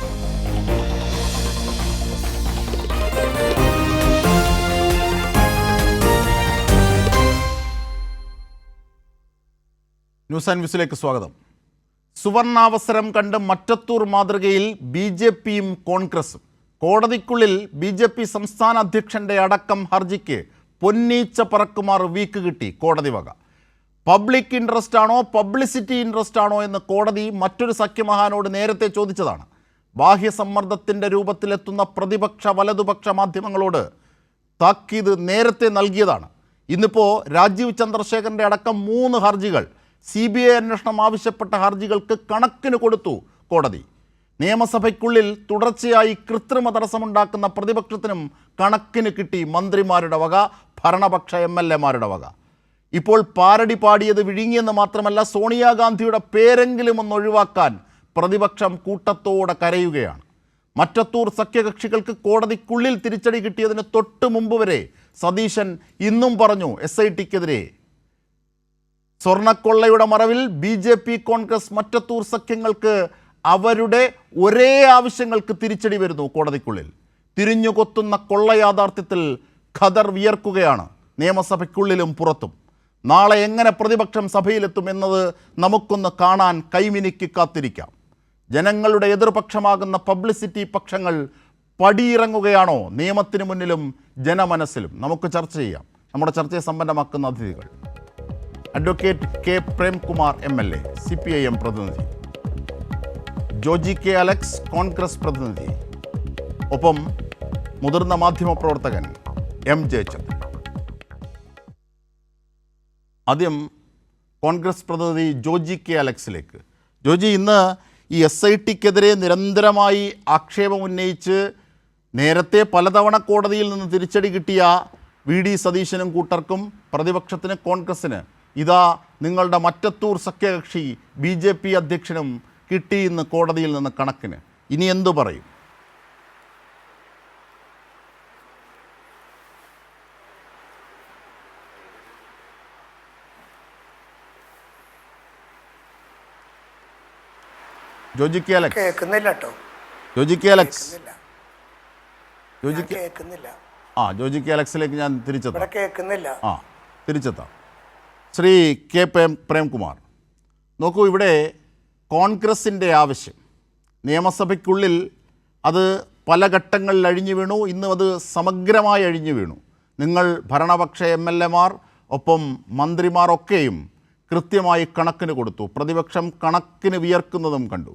News and വ്യൂസിലേക്ക് സ്വാഗതം. സുവർണാവസരം കണ്ട് മറ്റത്തൂർ മാതൃകയിൽ BJPയും കോൺഗ്രസും. കോടതിക്കുള്ളിൽ BJP സംസ്ഥാന അധ്യക്ഷന്റെ അടക്കം ഹർജിക്ക് പൊന്നീച്ച പറക്കുമാർ വീക്ക് കിട്ടി കോടതി വക. പബ്ലിക് ഇൻട്രസ്റ്റ് ആണോ പബ്ലിസിറ്റി ഇൻട്രസ്റ്റ് ആണോ എന്ന് കോടതി മറ്റൊരു സഖ്യമഹാനോട് നേരത്തെ ചോദിച്ചതാണ്. ബാഹ്യസമ്മർദ്ദത്തിൻ്റെ രൂപത്തിലെത്തുന്ന പ്രതിപക്ഷ വലതുപക്ഷ മാധ്യമങ്ങളോട് താക്കീത് നേരത്തെ നൽകിയതാണ്. ഇന്നിപ്പോൾ രാജീവ് ചന്ദ്രശേഖരൻ്റെ അടക്കം 3 ഹർജികൾ CBI അന്വേഷണം ആവശ്യപ്പെട്ട ഹർജികൾക്ക് കണക്കിന് കൊടുത്തു കോടതി. നിയമസഭയ്ക്കുള്ളിൽ തുടർച്ചയായി കൃത്രിമ തടസ്സമുണ്ടാക്കുന്ന പ്രതിപക്ഷത്തിനും കണക്കിന് കിട്ടി മന്ത്രിമാരുടെ വക, ഭരണപക്ഷ MLA-മാരുടെ വക. ഇപ്പോൾ പാരടി പാടിയത് വിഴുങ്ങിയെന്ന് മാത്രമല്ല, സോണിയാഗാന്ധിയുടെ പേരെങ്കിലും ഒന്ന് ഒഴിവാക്കാൻ പ്രതിപക്ഷം കൂട്ടത്തോടെ കരയുകയാണ്. മറ്റത്തൂർ സഖ്യകക്ഷികൾക്ക് കോടതിക്കുള്ളിൽ തിരിച്ചടി കിട്ടിയതിന് തൊട്ട് മുമ്പ് വരെ സതീശൻ ഇന്നും പറഞ്ഞു SITക്കെതിരെ. സ്വർണ്ണക്കൊള്ളയുടെ മറവിൽ BJP കോൺഗ്രസ് മറ്റത്തൂർ സഖ്യങ്ങൾക്ക് അവരുടെ ഒരേ ആവശ്യങ്ങൾക്ക് തിരിച്ചടി വരുന്നു കോടതിക്കുള്ളിൽ. തിരിഞ്ഞുകൊത്തുന്ന കൊള്ള യാഥാർത്ഥ്യത്തിൽ ഖദർ വിയർക്കുകയാണ് നിയമസഭയ്ക്കുള്ളിലും പുറത്തും. നാളെ എങ്ങനെ പ്രതിപക്ഷം സഭയിലെത്തും എന്നത് നമുക്കൊന്ന് കാണാൻ കൈമിനിക്ക് കാത്തിരിക്കാം. ജനങ്ങളുടെ എതിർപക്ഷമാകുന്ന പബ്ലിസിറ്റി പക്ഷങ്ങൾ പടിയിറങ്ങുകയാണോ നിയമത്തിന് മുന്നിലും ജനമനസ്സിലും? നമുക്ക് ചർച്ച ചെയ്യാം. നമ്മുടെ ചർച്ചയെ സമ്പന്നമാക്കുന്ന അതിഥികൾ: advocate K. Premkumar MLA, CPIM പ്രതിനിധി; ജോജി K. അലക്സ്, കോൺഗ്രസ് പ്രതിനിധി; ഒപ്പം മുതിർന്ന മാധ്യമപ്രവർത്തകൻ M. ജയചന്ദ്രൻ. ആദ്യം കോൺഗ്രസ് പ്രതിനിധി ജോജി K. അലക്സിലേക്ക്. ജോജി, ഇന്ന് ഈ SITക്കെതിരെ നിരന്തരമായി ആക്ഷേപം ഉന്നയിച്ച് നേരത്തെ പലതവണ കോടതിയിൽ നിന്ന് തിരിച്ചടി കിട്ടിയ VD സതീശനും കൂട്ടർക്കും, പ്രതിപക്ഷത്തിന് കോൺഗ്രസ്സിന്, ഇതാ നിങ്ങളുടെ മറ്റത്തൂർ സഖ്യകക്ഷി BJP അധ്യക്ഷനും കിട്ടിയിന്ന് കോടതിയിൽ നിന്ന് കണക്കിന്. ഇനി എന്തു പറയും? Joji K. Alex. Joji K. Alex. Joji K. അലക്സിലേക്ക് ഞാൻ തിരിച്ചെത്താം. ശ്രീ K. പ്രേംകുമാർ, നോക്കൂ, ഇവിടെ കോൺഗ്രസിൻ്റെ ആവശ്യം നിയമസഭയ്ക്കുള്ളിൽ അത് പല ഘട്ടങ്ങളിൽ അഴിഞ്ഞു വീണു. ഇന്നും അത് സമഗ്രമായി അഴിഞ്ഞു വീണു. നിങ്ങൾ ഭരണപക്ഷ MLA-മാർ ഒപ്പം മന്ത്രിമാരൊക്കെയും കൃത്യമായി കണക്കിന് കൊടുത്തു. പ്രതിപക്ഷം കണക്കിന് വിയർക്കുന്നതും കണ്ടു.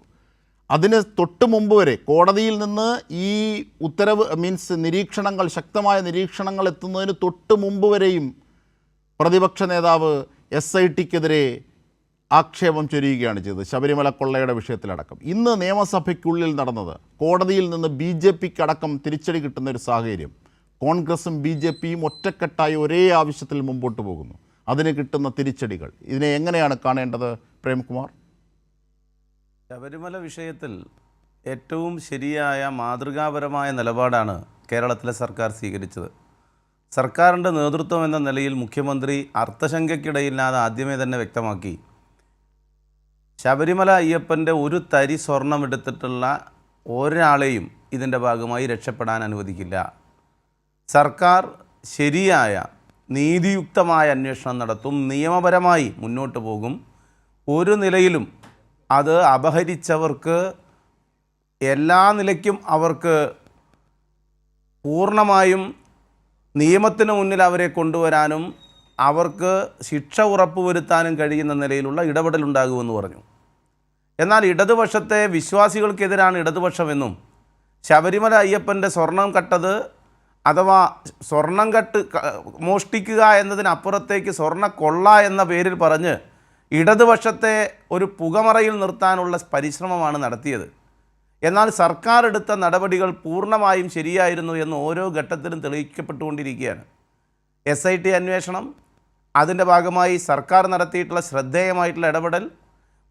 അതിന് തൊട്ട് മുമ്പ് വരെ കോടതിയിൽ നിന്ന് ഈ ഉത്തരവ് നിരീക്ഷണങ്ങൾ, ശക്തമായ നിരീക്ഷണങ്ങൾ എത്തുന്നതിന് തൊട്ട് മുമ്പ് വരെയും പ്രതിപക്ഷ നേതാവ് SITക്കെതിരെ ആക്ഷേപം ചൊരിയുകയാണ് ചെയ്തത്, ശബരിമല കൊള്ളയുടെ വിഷയത്തിലടക്കം. ഇന്ന് നിയമസഭയ്ക്കുള്ളിൽ നടന്നത്, കോടതിയിൽ നിന്ന് BJPക്ക് അടക്കം തിരിച്ചടി കിട്ടുന്ന ഒരു സാഹചര്യം. കോൺഗ്രസും BJPയും ഒറ്റക്കെട്ടായി ഒരേ ആവശ്യത്തിൽ മുമ്പോട്ട് പോകുന്നു. അതിന് കിട്ടുന്ന തിരിച്ചടികൾ, ഇതിനെ എങ്ങനെയാണ് കാണേണ്ടത് പ്രേംകുമാർ? ശബരിമല വിഷയത്തിൽ ഏറ്റവും ശരിയായ മാതൃകാപരമായ നിലപാടാണ് കേരളത്തിലെ സർക്കാർ സ്വീകരിച്ചത്. സർക്കാരിൻ്റെ നേതൃത്വം എന്ന നിലയിൽ മുഖ്യമന്ത്രി അർത്ഥശങ്കയ്ക്കിടയില്ലാതെ ആദ്യമേ തന്നെ വ്യക്തമാക്കി, ശബരിമല അയ്യപ്പൻ്റെ ഒരു തരി സ്വർണം എടുത്തിട്ടുള്ള ഒരാളെയും ഇതിൻ്റെ ഭാഗമായി രക്ഷപ്പെടാൻ അനുവദിക്കില്ല. സർക്കാർ ശരിയായ നീതിയുക്തമായ അന്വേഷണം നടത്തും, നിയമപരമായി മുന്നോട്ട് പോകും. ഒരു നിലയിലും അത് അപഹരിച്ചവർക്ക് എല്ലാ നിലയ്ക്കും അവർക്ക് പൂർണ്ണമായും നിയമത്തിന് മുന്നിൽ അവരെ കൊണ്ടുവരാനും അവർക്ക് ശിക്ഷ ഉറപ്പുവരുത്താനും കഴിയുന്ന നിലയിലുള്ള ഇടപെടലുണ്ടാകുമെന്ന് പറഞ്ഞു. എന്നാൽ ഇടതുപക്ഷത്തെ വിശ്വാസികൾക്കെതിരാണ് ഇടതുപക്ഷമെന്നും, ശബരിമല അയ്യപ്പൻ്റെ സ്വർണം കട്ടത് അഥവാ സ്വർണം മോഷ്ടിക്കുക എന്നതിനപ്പുറത്തേക്ക് സ്വർണ്ണ കൊള്ള എന്ന പേരിൽ പറഞ്ഞ് ഇടതുപക്ഷത്തെ ഒരു പുകമറയിൽ നിർത്താനുള്ള പരിശ്രമമാണ് നടത്തിയത്. എന്നാൽ സർക്കാർ എടുത്ത നടപടികൾ പൂർണ്ണമായും ശരിയായിരുന്നു എന്ന് ഓരോ ഘട്ടത്തിലും തെളിയിക്കപ്പെട്ടുകൊണ്ടിരിക്കുകയാണ്. SIT അന്വേഷണം, അതിൻ്റെ ഭാഗമായി സർക്കാർ നടത്തിയിട്ടുള്ള ശ്രദ്ധേയമായിട്ടുള്ള ഇടപെടൽ,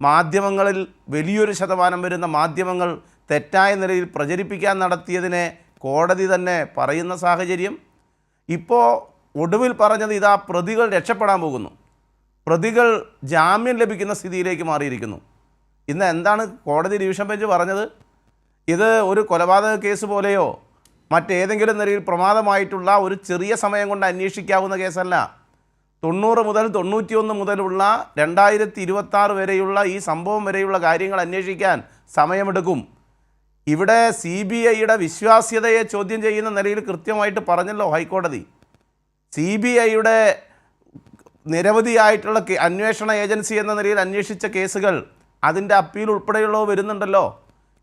മാധ്യമങ്ങളിൽ വലിയൊരു ശതമാനം വരുന്ന മാധ്യമങ്ങൾ തെറ്റായ നിലയിൽ പ്രചരിപ്പിക്കാൻ നടത്തിയതിനെ കോടതി തന്നെ പറയുന്ന സാഹചര്യം. ഇപ്പോൾ ഒടുവിൽ പറഞ്ഞത് ഇതാ പ്രതികൾ രക്ഷപ്പെടാൻ പോകുന്നു, പ്രതികൾ ജാമ്യം ലഭിക്കുന്ന സ്ഥിതിയിലേക്ക് മാറിയിരിക്കുന്നു. ഇന്ന് എന്താണ് കോടതി ഡിവിഷൻ ബെഞ്ച് പറഞ്ഞത്? ഇത് ഒരു കൊലപാതക കേസ് പോലെയോ മറ്റേതെങ്കിലും നിലയിൽ പ്രമാദമായിട്ടുള്ള ഒരു ചെറിയ സമയം കൊണ്ട് അന്വേഷിക്കാവുന്ന കേസല്ല. 90 മുതൽ 91 മുതലുള്ള 2026 വരെയുള്ള ഈ സംഭവം വരെയുള്ള കാര്യങ്ങൾ അന്വേഷിക്കാൻ സമയമെടുക്കും. ഇവിടെ CBIയുടെ വിശ്വാസ്യതയെ ചോദ്യം ചെയ്യുന്ന നിലയിൽ കൃത്യമായിട്ട് പറഞ്ഞല്ലോ ഹൈക്കോടതി. CBIയുടെ നിരവധിയായിട്ടുള്ള അന്വേഷണ ഏജൻസി എന്ന നിലയിൽ അന്വേഷിച്ച കേസുകൾ അതിൻ്റെ അപ്പീൽ ഉൾപ്പെടെയുള്ളവ വരുന്നുണ്ടല്ലോ.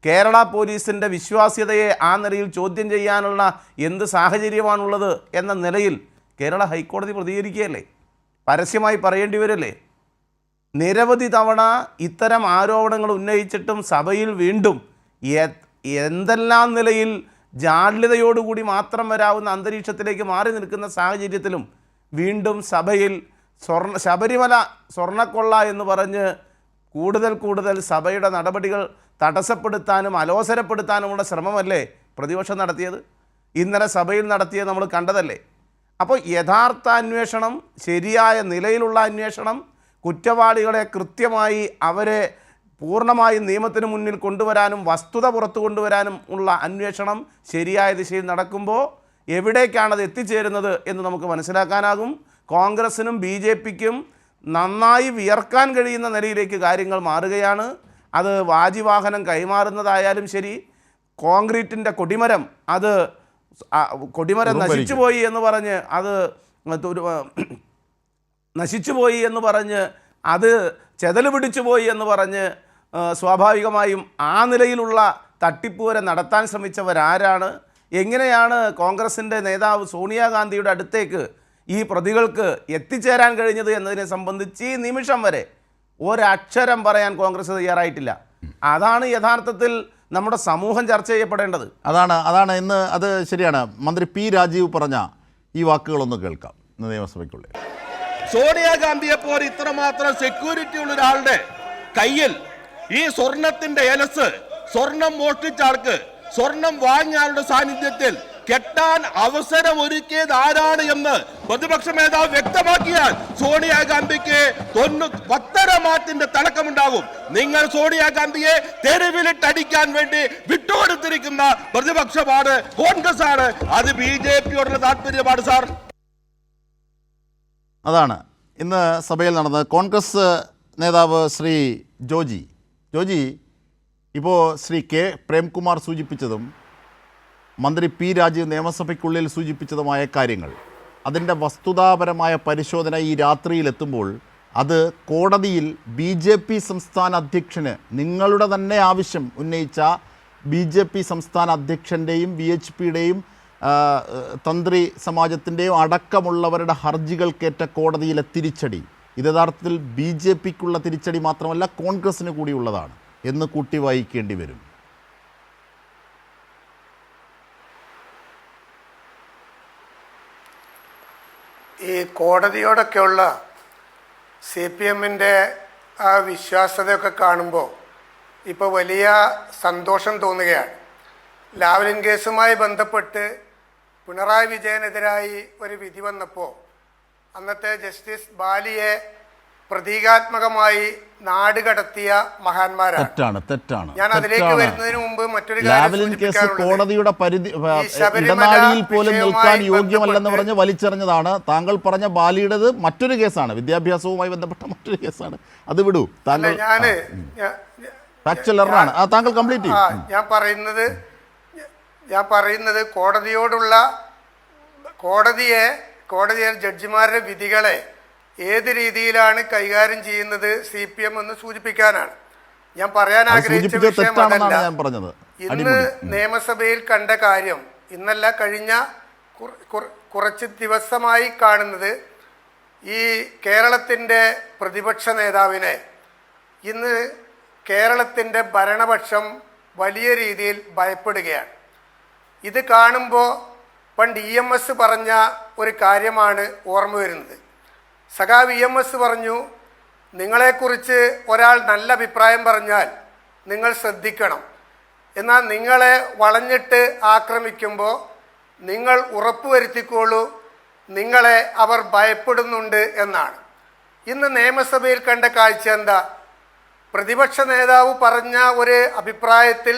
കേരള പോലീസിൻ്റെ വിശ്വാസ്യതയെ ആ നിലയിൽ ചോദ്യം ചെയ്യാനുള്ള എന്ത് സാഹചര്യമാണുള്ളത് എന്ന നിലയിൽ കേരള ഹൈക്കോടതി പ്രതികരിക്കുകയല്ലേ, പരസ്യമായി പറയേണ്ടി വരില്ലേ? നിരവധി തവണ ഇത്തരം ആരോപണങ്ങൾ ഉന്നയിച്ചിട്ടും സഭയിൽ വീണ്ടും എന്തെല്ലാം നിലയിൽ ജാള്യതയോടുകൂടി മാത്രം വരാവുന്ന അന്തരീക്ഷത്തിലേക്ക് മാറി നിൽക്കുന്ന സാഹചര്യത്തിലും വീണ്ടും സഭയിൽ ശബരിമല സ്വർണ്ണക്കൊള്ള എന്ന് പറഞ്ഞ് കൂടുതൽ സഭയുടെ നടപടികൾ തടസ്സപ്പെടുത്താനും അലോസരപ്പെടുത്താനുമുള്ള ശ്രമമല്ലേ പ്രതിപക്ഷം നടത്തിയത്? ഇന്നലെ സഭയിൽ നടത്തിയത് നമ്മൾ കണ്ടതല്ലേ? അപ്പോൾ യഥാർത്ഥ അന്വേഷണം, ശരിയായ നിലയിലുള്ള അന്വേഷണം, കുറ്റവാളികളെ കൃത്യമായി അവരെ പൂർണ്ണമായും നിയമത്തിന് മുന്നിൽ കൊണ്ടുവരാനും വസ്തുത പുറത്തു കൊണ്ടുവരാനും ഉള്ള അന്വേഷണം ശരിയായ ദിശയിൽ നടക്കുമ്പോൾ എവിടേക്കാണത് എത്തിച്ചേരുന്നത് എന്ന് നമുക്ക് മനസ്സിലാക്കാനാകും. കോൺഗ്രസിനും BJPക്കും നന്നായി വിയർക്കാൻ കഴിയുന്ന നിലയിലേക്ക് കാര്യങ്ങൾ മാറുകയാണ്. അത് വാജിവാഹനം കൈമാറുന്നതായാലും ശരി, കോൺക്രീറ്റിൻ്റെ കൊടിമരം അത് കൊടിമരം നശിച്ചുപോയി എന്ന് പറഞ്ഞ് അത് നശിച്ചുപോയി എന്ന് പറഞ്ഞ് അത് ചെതല് പിടിച്ചു പോയി എന്ന് പറഞ്ഞ് സ്വാഭാവികമായും ആ നിലയിലുള്ള തട്ടിപ്പ് വരെ നടത്താൻ ശ്രമിച്ചവരാരാണ്? എങ്ങനെയാണ് കോൺഗ്രസിൻ്റെ നേതാവ് സോണിയാഗാന്ധിയുടെ അടുത്തേക്ക് ഈ പ്രതികൾക്ക് എത്തിച്ചേരാൻ കഴിഞ്ഞത് എന്നതിനെ സംബന്ധിച്ച് ഈ നിമിഷം വരെ ഒരക്ഷരം പറയാൻ കോൺഗ്രസ് തയ്യാറായിട്ടില്ല. അതാണ് യഥാർത്ഥത്തിൽ നമ്മുടെ സമൂഹം ചർച്ച ചെയ്യപ്പെടേണ്ടത്. അതാണ് ഇന്ന് അത് ശരിയാണ്. മന്ത്രി P. രാജീവ് പറഞ്ഞ ഈ വാക്കുകളൊന്ന് കേൾക്കാം. ഇന്ന് നിയമസഭയ്ക്കുള്ളിൽ സോണിയാഗാന്ധിയെ പോലെ ഇത്രമാത്രം സെക്യൂരിറ്റി ഉള്ള ഒരാളുടെ കയ്യിൽ ഈ സ്വർണത്തിന്റെ എലസ്, സ്വർണം മോഷ്ടിച്ച ആൾക്ക്, സ്വർണം വാങ്ങിയ ആളുടെ സാന്നിധ്യത്തിൽ കെട്ടാൻ അവസരം ഒരുക്കിയത് ആരാണ് എന്ന് പ്രതിപക്ഷ നേതാവ് വ്യക്തമാക്കിയാൽ സോണിയാഗാന്ധിക്ക് 10 മാറ്റിന്റെ തടക്കമുണ്ടാകും. നിങ്ങൾ സോണിയാഗാന്ധിയെ തെരുവിലിട്ടടിക്കാൻ വേണ്ടി വിട്ടുകൊടുത്തിരിക്കുന്ന പ്രതിപക്ഷമാണ്, കോൺഗ്രസ് ആണ്. അത് BJPയോടുള്ള താല്പര്യമാണ് സാർ. അതാണ് ഇന്ന് സഭയിൽ നടന്നത്. കോൺഗ്രസ് നേതാവ് ശ്രീ ജോജി ഇപ്പോൾ ശ്രീ K. പ്രേംകുമാർ സൂചിപ്പിച്ചതും മന്ത്രി P. രാജീവ് നിയമസഭയ്ക്കുള്ളിൽ സൂചിപ്പിച്ചതുമായ കാര്യങ്ങൾ, അതിൻ്റെ വസ്തുതാപരമായ പരിശോധന ഈ രാത്രിയിലെത്തുമ്പോൾ അത് കോടതിയിൽ BJP സംസ്ഥാന അധ്യക്ഷന്, നിങ്ങളുടെ തന്നെ ആവശ്യം ഉന്നയിച്ച BJP സംസ്ഥാന അധ്യക്ഷൻ്റെയും VHPയുടെയും തന്ത്രി സമാജത്തിൻ്റെയും അടക്കമുള്ളവരുടെ ഹർജികൾക്കേറ്റ കോടതിയിലെ തിരിച്ചടി, ഇത് യഥാർത്ഥത്തിൽ BJPക്കുള്ള തിരിച്ചടി മാത്രമല്ല കോൺഗ്രസ്സിന് കൂടിയുള്ളതാണ് എന്ന് കൂട്ടി വായിക്കേണ്ടി വരും. ഈ കോടതിയോടൊക്കെയുള്ള CPMൻ്റെ ആ വിശ്വാസ്യതയൊക്കെ കാണുമ്പോൾ ഇപ്പോൾ വലിയ സന്തോഷം തോന്നുകയാണ്. ലാവ്ലിൻ കേസുമായി ബന്ധപ്പെട്ട് പിണറായി വിജയനെതിരായി ഒരു വിധി വന്നപ്പോൾ അന്നത്തെ ജസ്റ്റിസ് ബാലിയെ പ്രതീകാത്മകമായി നാട് കടത്തിയ മഹാന്മാരാണ്. തെറ്റാണ്. ഞാൻ അതിലേക്ക് വരുന്നതിന് മുമ്പ് മറ്റൊരു ലാവ്ലിൻ കേസ് കോടതിയുടെ ഇടനാഴിയിൽ പോലും നിൽക്കാൻ യോഗ്യമല്ലെന്ന് പറഞ്ഞ് വലിച്ചെറിഞ്ഞതാണ്. താങ്കൾ പറഞ്ഞ ബാലിയുടേത് മറ്റൊരു കേസാണ്, വിദ്യാഭ്യാസവുമായി ബന്ധപ്പെട്ട മറ്റൊരു കേസാണ്. അത് വിടൂ. താങ്കൾ ഫാക്ച്വൽ എററാണ്. താങ്കൾ കംപ്ലീറ്റ് ചെയ്യും. ഞാൻ പറയുന്നത് കോടതിയോടുള്ള കോടതിയെ ജഡ്ജിമാരുടെ വിധികളെ ഏത് രീതിയിലാണ് കൈകാര്യം ചെയ്യുന്നത് CPM എന്ന് സൂചിപ്പിക്കാനാണ്. ഞാൻ പറയാൻ ആഗ്രഹിച്ച വിഷയം അതല്ല. ഇന്ന് നിയമസഭയിൽ കണ്ട കാര്യം, ഇന്നല്ല കഴിഞ്ഞ കുറച്ച് ദിവസമായി കാണുന്നത്, ഈ കേരളത്തിൻ്റെ പ്രതിപക്ഷ നേതാവിനെ ഇന്ന് കേരളത്തിൻ്റെ ഭരണപക്ഷം വലിയ രീതിയിൽ ഭയപ്പെടുകയാണ്. ഇത് കാണുമ്പോൾ പണ്ട് EMS പറഞ്ഞ ഒരു കാര്യമാണ് ഓർമ്മ വരുന്നത്. സഖാവ് EMS പറഞ്ഞു, നിങ്ങളെക്കുറിച്ച് ഒരാൾ നല്ല അഭിപ്രായം പറഞ്ഞാൽ നിങ്ങൾ ശ്രദ്ധിക്കണം, എന്നാൽ നിങ്ങളെ വളഞ്ഞിട്ട് ആക്രമിക്കുമ്പോൾ നിങ്ങൾ ഉറപ്പുവരുത്തിക്കോളൂ, നിങ്ങളെ അവർ ഭയപ്പെടുന്നുണ്ട് എന്നാണ്. ഇന്ന് നിയമസഭയിൽ കണ്ട കാഴ്ച എന്താ? പ്രതിപക്ഷ നേതാവ് പറഞ്ഞ ഒരു അഭിപ്രായത്തിൽ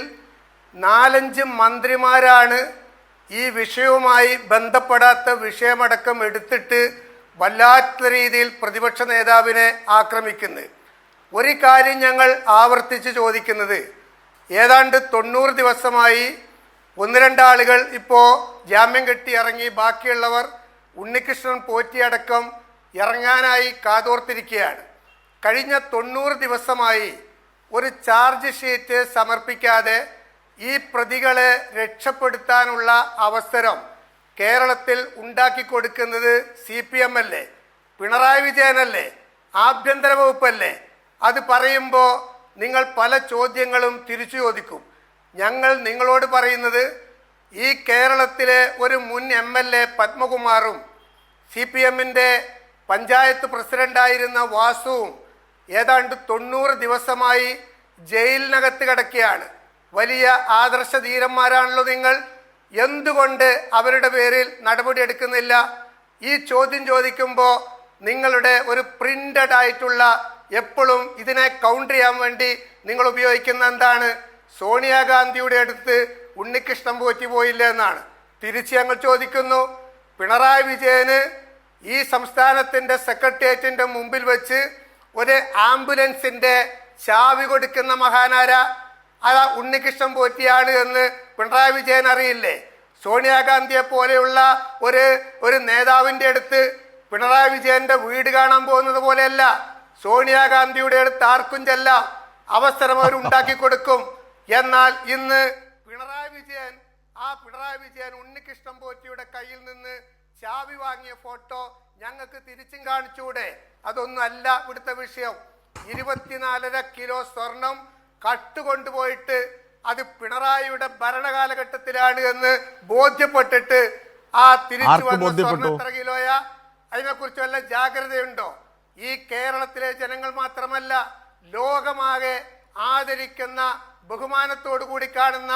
4-5 മന്ത്രിമാരാണ് ഈ വിഷയവുമായി ബന്ധപ്പെടാത്ത വിഷയമടക്കം എടുത്തിട്ട് വല്ലാത്ത രീതിയിൽ പ്രതിപക്ഷ നേതാവിനെ ആക്രമിക്കുന്നത്. ഒരു കാര്യം ഞങ്ങൾ ആവർത്തിച്ച് ചോദിക്കുന്നത്, ഏതാണ്ട് 90 ദിവസമായി 1-2 ആളുകൾ ഇപ്പോൾ ജാമ്യം കെട്ടി ഇറങ്ങി, ബാക്കിയുള്ളവർ ഉണ്ണികൃഷ്ണൻ പോറ്റിയടക്കം ഇറങ്ങാനായി കാതോർത്തിരിക്കുകയാണ്. കഴിഞ്ഞ 90 ദിവസമായി ഒരു ചാർജ് ഷീറ്റ് സമർപ്പിക്കാതെ ഈ പ്രതികളെ രക്ഷപ്പെടുത്താനുള്ള അവസരം കേരളത്തിൽ ഉണ്ടാക്കി കൊടുക്കുന്നത് CPM അല്ലേ, പിണറായി വിജയനല്ലേ, ആഭ്യന്തര വകുപ്പല്ലേ? അത് പറയുമ്പോൾ നിങ്ങൾ പല ചോദ്യങ്ങളും തിരിച്ചു ചോദിക്കും. ഞങ്ങൾ നിങ്ങളോട് പറയുന്നത്, ഈ കേരളത്തിലെ ഒരു മുൻ MLA പത്മകുമാറും CPMന്റെ പഞ്ചായത്ത് പ്രസിഡന്റായിരുന്ന വാസുവും ഏതാണ്ട് 90 ദിവസമായി ജയിലിനകത്ത് കിടക്കുകയാണ്. വലിയ ആദർശ ധീരന്മാരാണല്ലോ നിങ്ങൾ. എന്തുകൊണ്ട് അവരുടെ പേരിൽ നടപടി എടുക്കുന്നില്ല? ഈ ചോദ്യം ചോദിക്കുമ്പോൾ നിങ്ങളുടെ ഒരു പ്രിന്റഡ് ആയിട്ടുള്ള, എപ്പോഴും ഇതിനെ കൗണ്ടർ ചെയ്യാൻ വേണ്ടി നിങ്ങൾ ഉപയോഗിക്കുന്ന എന്താണ്? സോണിയാഗാന്ധിയുടെ അടുത്ത് ഉണ്ണികൃഷ്ണൻ പോറ്റി പോയില്ല എന്നാണ്. തിരിച്ച് ഞങ്ങൾ ചോദിക്കുന്നു, പിണറായി വിജയന് ഈ സംസ്ഥാനത്തിൻ്റെ സെക്രട്ടേറിയറ്റിൻ്റെ മുമ്പിൽ വെച്ച് ഒരു ആംബുലൻസിൻ്റെ ചാവി കൊടുക്കുന്ന മഹാനാര? അത് ഉണ്ണികൃഷ്ണൻ പോറ്റിയാണ് എന്ന് പിണറായി വിജയൻ അറിയില്ലേ? സോണിയാഗാന്ധിയെ പോലെയുള്ള ഒരു നേതാവിൻ്റെ അടുത്ത് പിണറായി വിജയന്റെ വീട് കാണാൻ പോകുന്നത് പോലെയല്ല. സോണിയാഗാന്ധിയുടെ അടുത്ത് ആർക്കും ചെല്ലാം, അവസരം അവർ ഉണ്ടാക്കി കൊടുക്കും. എന്നാൽ ഇന്ന് പിണറായി വിജയൻ ഉണ്ണികൃഷ്ണൻ പോറ്റിയുടെ കയ്യിൽ നിന്ന് ചാവി വാങ്ങിയ ഫോട്ടോ ഞങ്ങൾക്ക് തിരിച്ചും കാണിച്ചൂടെ? അതൊന്നും അല്ല ഇവിടുത്തെ വിഷയം. 24.5 കിലോ സ്വർണം കട്ടുകൊണ്ടുപോയിട്ട് അത് പിണറായിയുടെ ഭരണകാലഘട്ടത്തിലാണ് എന്ന് ബോധ്യപ്പെട്ടിട്ട് ആ തിരിച്ചു വന്ന സ്വർണം എത്ര കിലോയാ? അതിനെക്കുറിച്ച് വല്ല ജാഗ്രതയുണ്ടോ? ഈ കേരളത്തിലെ ജനങ്ങൾ മാത്രമല്ല, ലോകമാകെ ആദരിക്കുന്ന, ബഹുമാനത്തോടു കൂടി കാണുന്ന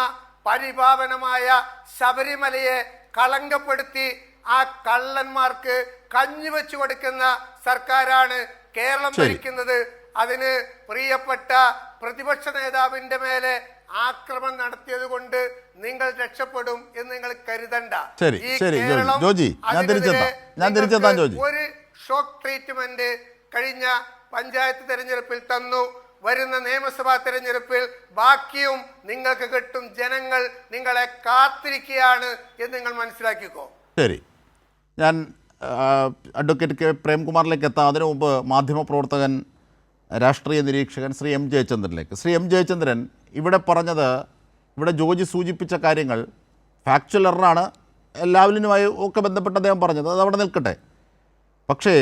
പരിപാവനമായ ശബരിമലയെ കളങ്കപ്പെടുത്തി ആ കള്ളന്മാർക്ക് കഞ്ഞിവെച്ചു കൊടുക്കുന്ന സർക്കാരാണ് കേരളം ഭരിക്കുന്നത്. അതിന് പ്രിയപ്പെട്ട പ്രതിപക്ഷ നേതാവിന്റെ മേലെ ആക്രമണം നടത്തിയത് കൊണ്ട് നിങ്ങൾ രക്ഷപ്പെടും എന്ന് നിങ്ങൾ കരുതണ്ട. ഈ കേരളം ഒരു ഷോക്ക് ട്രീറ്റ്മെന്റ് കഴിഞ്ഞ പഞ്ചായത്ത് തെരഞ്ഞെടുപ്പിൽ തന്നു. വരുന്ന നിയമസഭാ തെരഞ്ഞെടുപ്പിൽ ബാക്കിയും നിങ്ങൾക്ക് കിട്ടും. ജനങ്ങൾ നിങ്ങളെ കാത്തിരിക്കുകയാണ് എന്ന് നിങ്ങൾ മനസ്സിലാക്കിക്കോ. ശരി, ഞാൻ അഡ്വക്കേറ്റ് പ്രേംകുമാറിലേക്ക് എത്താം. അതിനു മുമ്പ് മാധ്യമപ്രവർത്തകൻ, രാഷ്ട്രീയ നിരീക്ഷകൻ ശ്രീ M. ജയചന്ദ്രനിലേക്ക്. ശ്രീ M. ജയചന്ദ്രൻ, ഇവിടെ പറഞ്ഞത്, ഇവിടെ ജോജി സൂചിപ്പിച്ച കാര്യങ്ങൾ ഫാക്ച്വൽ എററാണ്, ലാവ്ലിനുമായി ഒക്കെ ബന്ധപ്പെട്ട് അദ്ദേഹം പറഞ്ഞത്, അത് അവിടെ നിൽക്കട്ടെ. പക്ഷേ